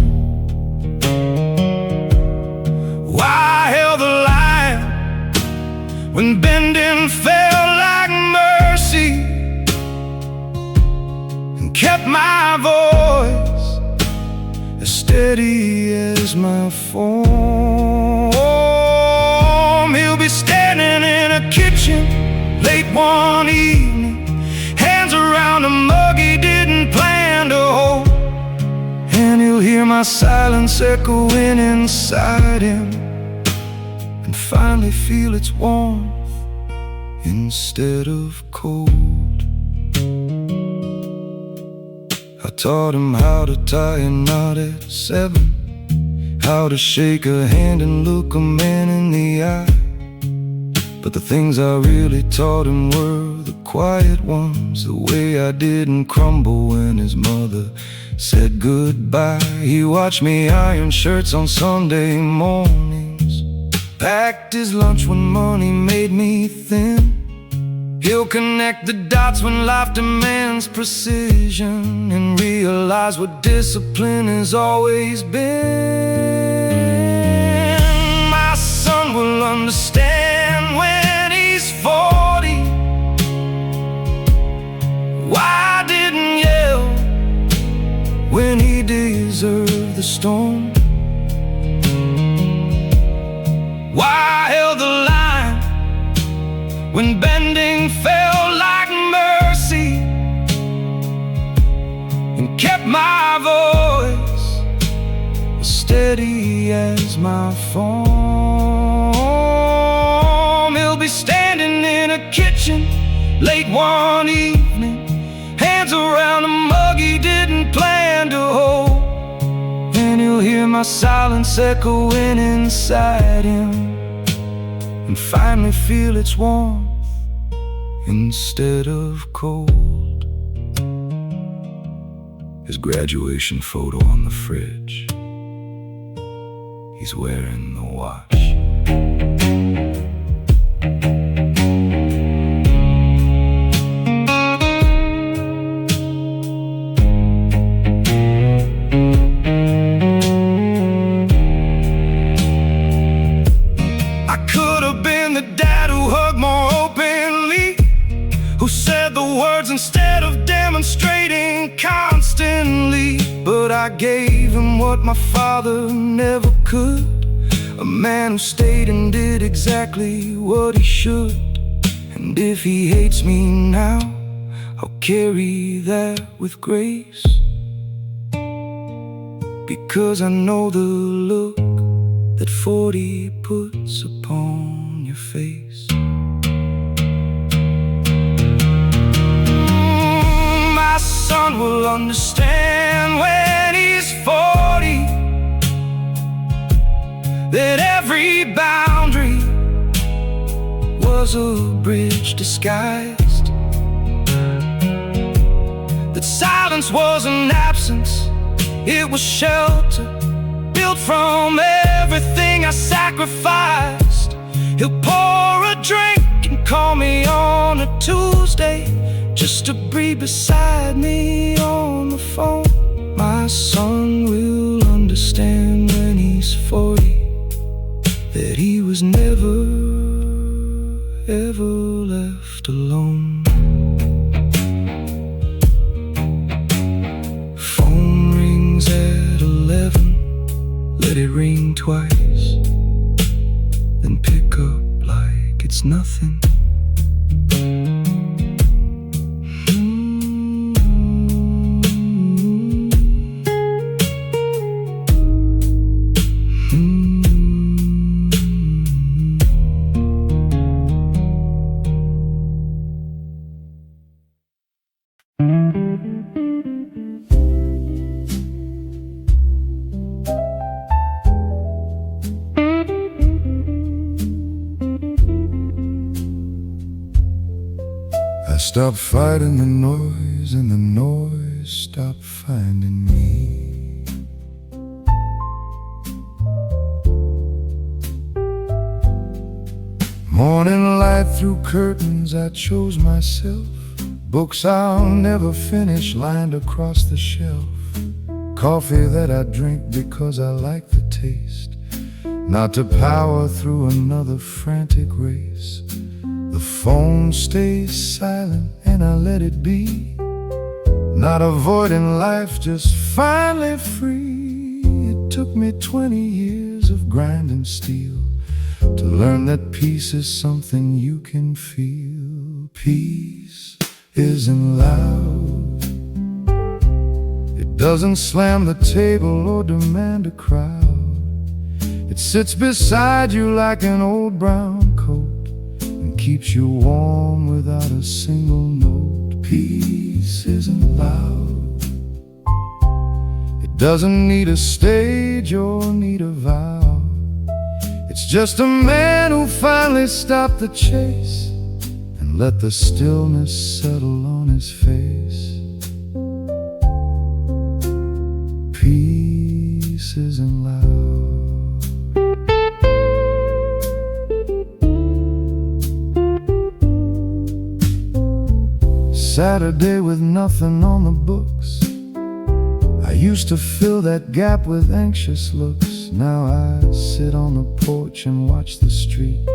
why I held the line when bending felt like mercy, and kept my voice as steady as my form. He'll be standing in a kitchen late one evening, hands around a mug he didn't plan to hold, and he'll hear my silence echoing inside him, and finally feel its warmth instead of cold. I taught him how to tie a knot at 7, how to shake a hand and look a man in the eye. But the things I really taught him were the quiet ones, the way I didn't crumble when his mother said goodbye. He watched me iron shirts on Sunday mornings, packed his lunch when money made me thin. He'll connect the dots when life demands precision, and realize what discipline has always been. My son will understand when he's 40 why I didn't yell when he deserved the storm, why I held the line when bending felt like mercy, and kept my voice as steady as my form. He'll be standing in a kitchen late one evening, hands around a mug he didn't plan to hold, and he'll hear my silence echoing inside him, and finally feel its warmth instead of cold. His graduation photo on the fridge, he's wearing the watch. I could have been the dad who hugged more openly, who said the words instead of demonstrating constantly. But I gave him what my father never could, a man who stayed and did exactly what he should. And if he hates me now, I'll carry that with grace, because I know the look that 40 puts upon your face. My son will understand when he's 40 that every boundary was a bridge disguised, that silence was an absence, it was shelter built from everything I sacrificed. He'll pour a drink and call me on a Tuesday just to be beside me on the phone. My son will understand when he's 40 that he was never, ever left alone. Phone rings at 11, let it ring twice, then pick up like it's nothing. I stopped fighting the noise, and the noise stopped finding me. Morning light through curtains, I chose myself. Books I'll never finish lined across the shelf. Coffee that I drink because I like the taste, not to power through another frantic race. The phone stays silent and I let it be, not avoiding life, just finally free. It took me 20 years of grinding steel to learn that peace is something you can feel. Peace isn't loud, it doesn't slam the table or demand a crowd. It sits beside you like an old brown coat, keeps you warm without a single note. Peace isn't loud, it doesn't need a stage or need a vow. It's just a man who finally stopped the chase and let the stillness settle on his face. Peace isn't loud. Saturday with nothing on the books, I used to fill that gap with anxious looks. Now I sit on the porch and watch the street,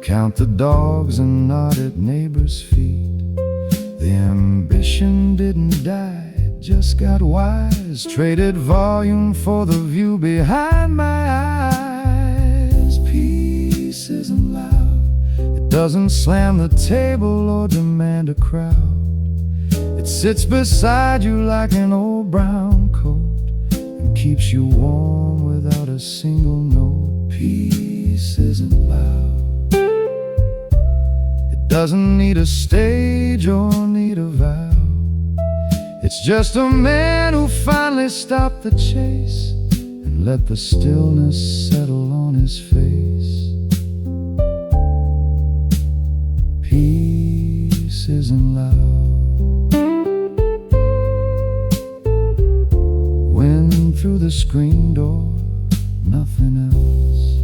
count the dogs and nod at neighbors' feet. The ambition didn't die, it just got wise. Traded volume for the view behind my eyes. Peace isn't loud, it doesn't slam the table or demand a crowd. It sits beside you like an old brown coat and keeps you warm without a single note. Peace isn't loud, it doesn't need a stage or need a vow. It's just a man who finally stopped the chase and let the stillness settle on his face. Peace isn't loud. Through the screen door, nothing else.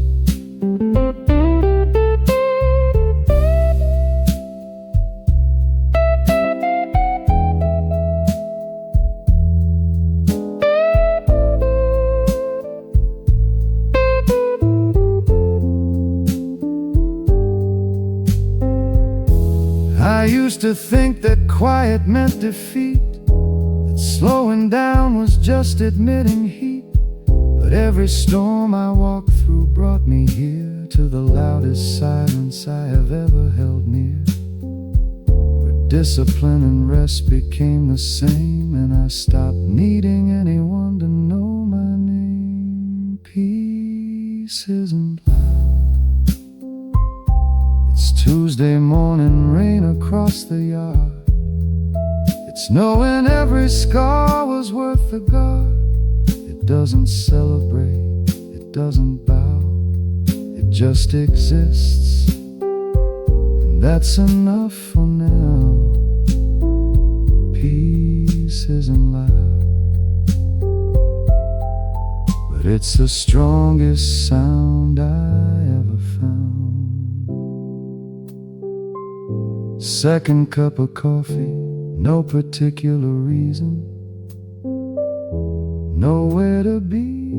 I used to think that quiet meant defeat, slowing down was just admitting heat. But every storm I walked through brought me here, to the loudest silence I have ever held near, where discipline and rest became the same, and I stopped needing anyone to know my name. Peace Peace isn't loud. It's Tuesday morning, rain across the yard. It's knowing every scar was worth the guard. It doesn't celebrate, it doesn't bow, it just exists, and that's enough for now. Peace isn't loud, but it's the strongest sound I ever found. Second cup of coffee, no particular reason, nowhere to be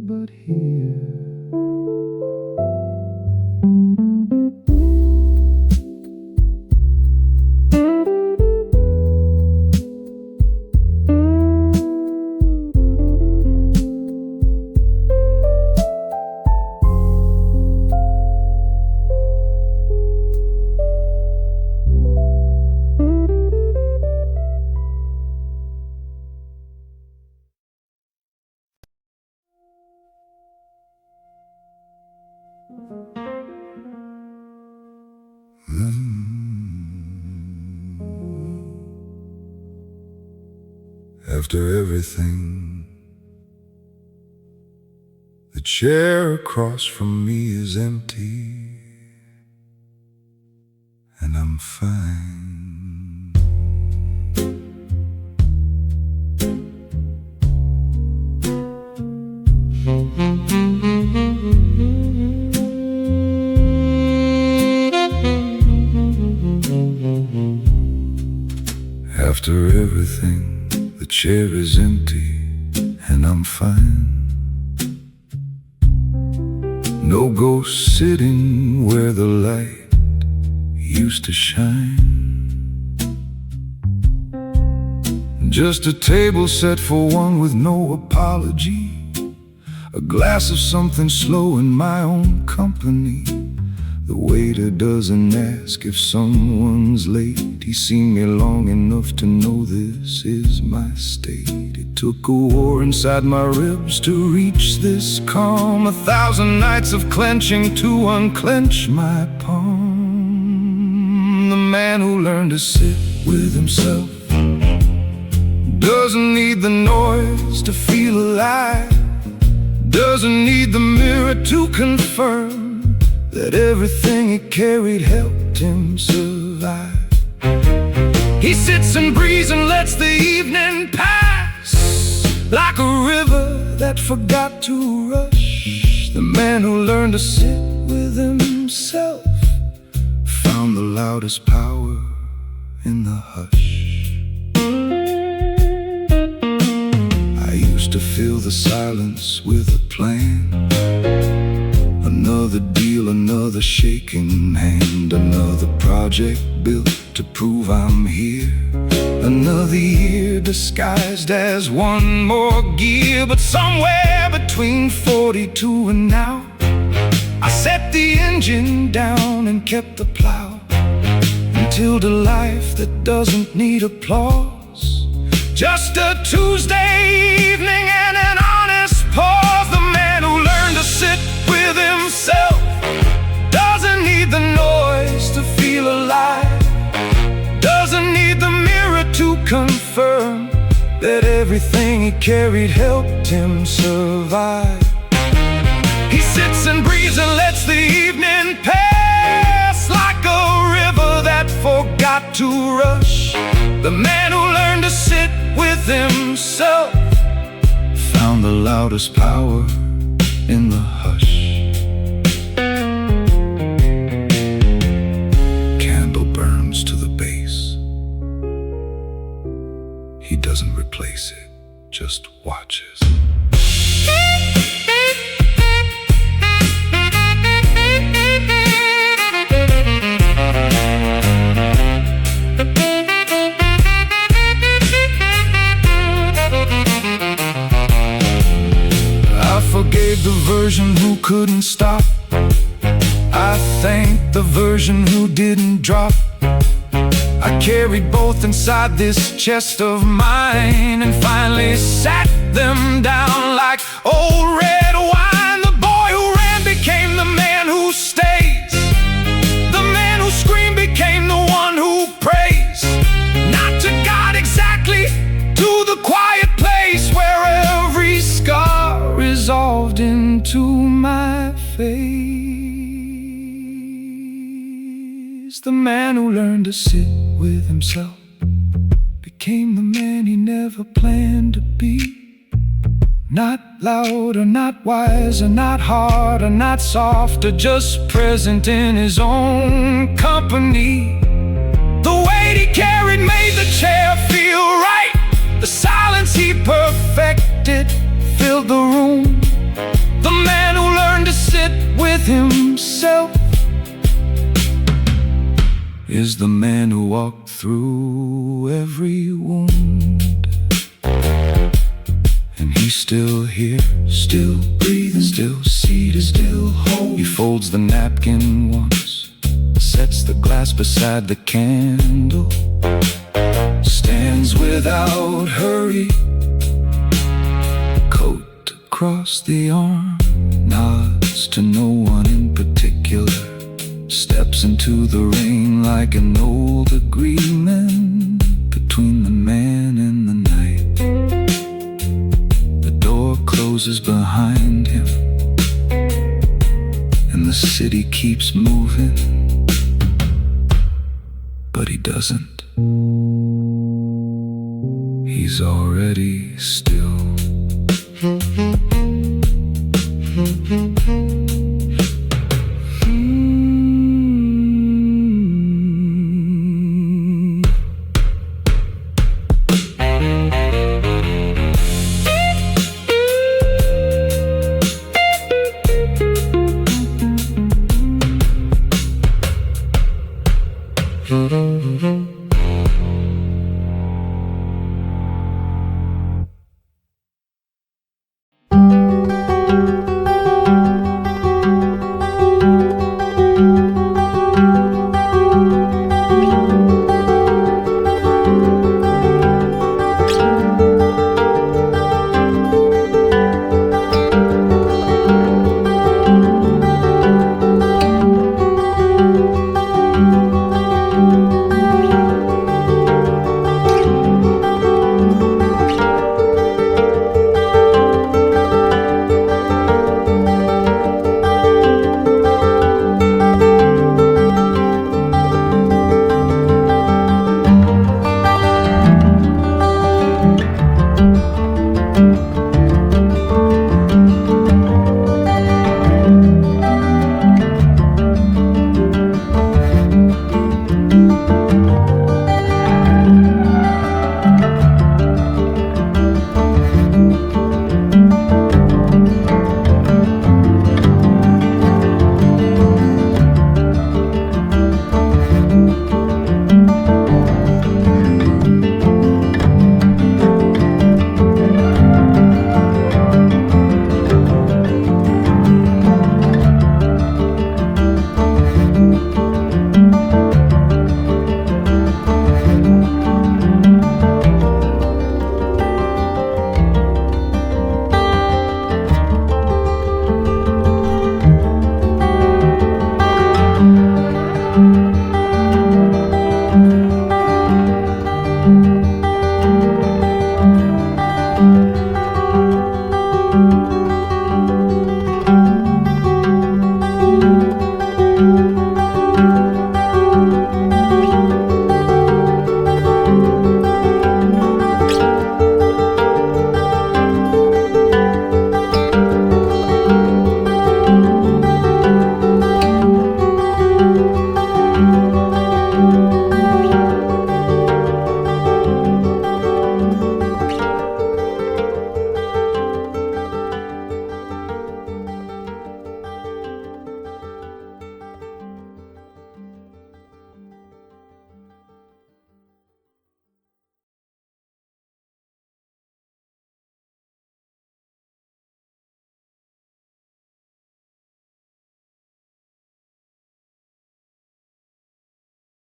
but here. After everything, the chair across from me is empty, and I'm fine. After everything, the chair is empty, and I'm fine. No ghost sitting where the light used to shine. Just a table set for one with no apology, a glass of something slow in my own company. The waiter doesn't ask if someone's late. He's seen me long enough to know this is my state. It took a war inside my ribs to reach this calm, 1,000 nights of clenching to unclench my palm. The man who learned to sit with himself doesn't need the noise to feel alive, doesn't need the mirror to confirm that everything he carried helped him survive. He sits and breathes and lets the evening pass like a river that forgot to rush. The man who learned to sit with himself found the loudest power in the hush. I used to fill the silence with a plan, another deal, another shaking hand, another project built to prove I'm here, another year disguised as one more gear. But somewhere between 42 and now, I set the engine down and kept the plow, until the life that doesn't need applause, just a Tuesday evening and an honest pause. The man who learned to sit with himself doesn't need the noise to feel alive, doesn't need the mirror to confirm that everything he carried helped him survive. He sits and breathes and lets the evening pass like a river that forgot to rush. The man who learned to sit with himself found the loudest power in the hush. Candle burns to the base. He doesn't replace it, just watches. I forgave the version who couldn't stop. I thank the version who didn't drop. I carried both inside this chest of mine, and finally sat them down like old red wine. He's the man who learned to sit with himself, became the man he never planned to be. Not louder, not wiser, not harder, not softer, just present in his own company. The weight he carried made the chair feel right. The silence he perfected filled the room. The man who learned to sit with himself is the man who walked through every wound. And he's still here, still breathing, still seated, still whole. He folds the napkin once, sets the glass beside the candle, stands without hurry, coat across the arm, nods to no one in particular, steps into the rain like an old agreement between the man and the night. The door closes behind him, and the city keeps moving, but he doesn't. He's already still.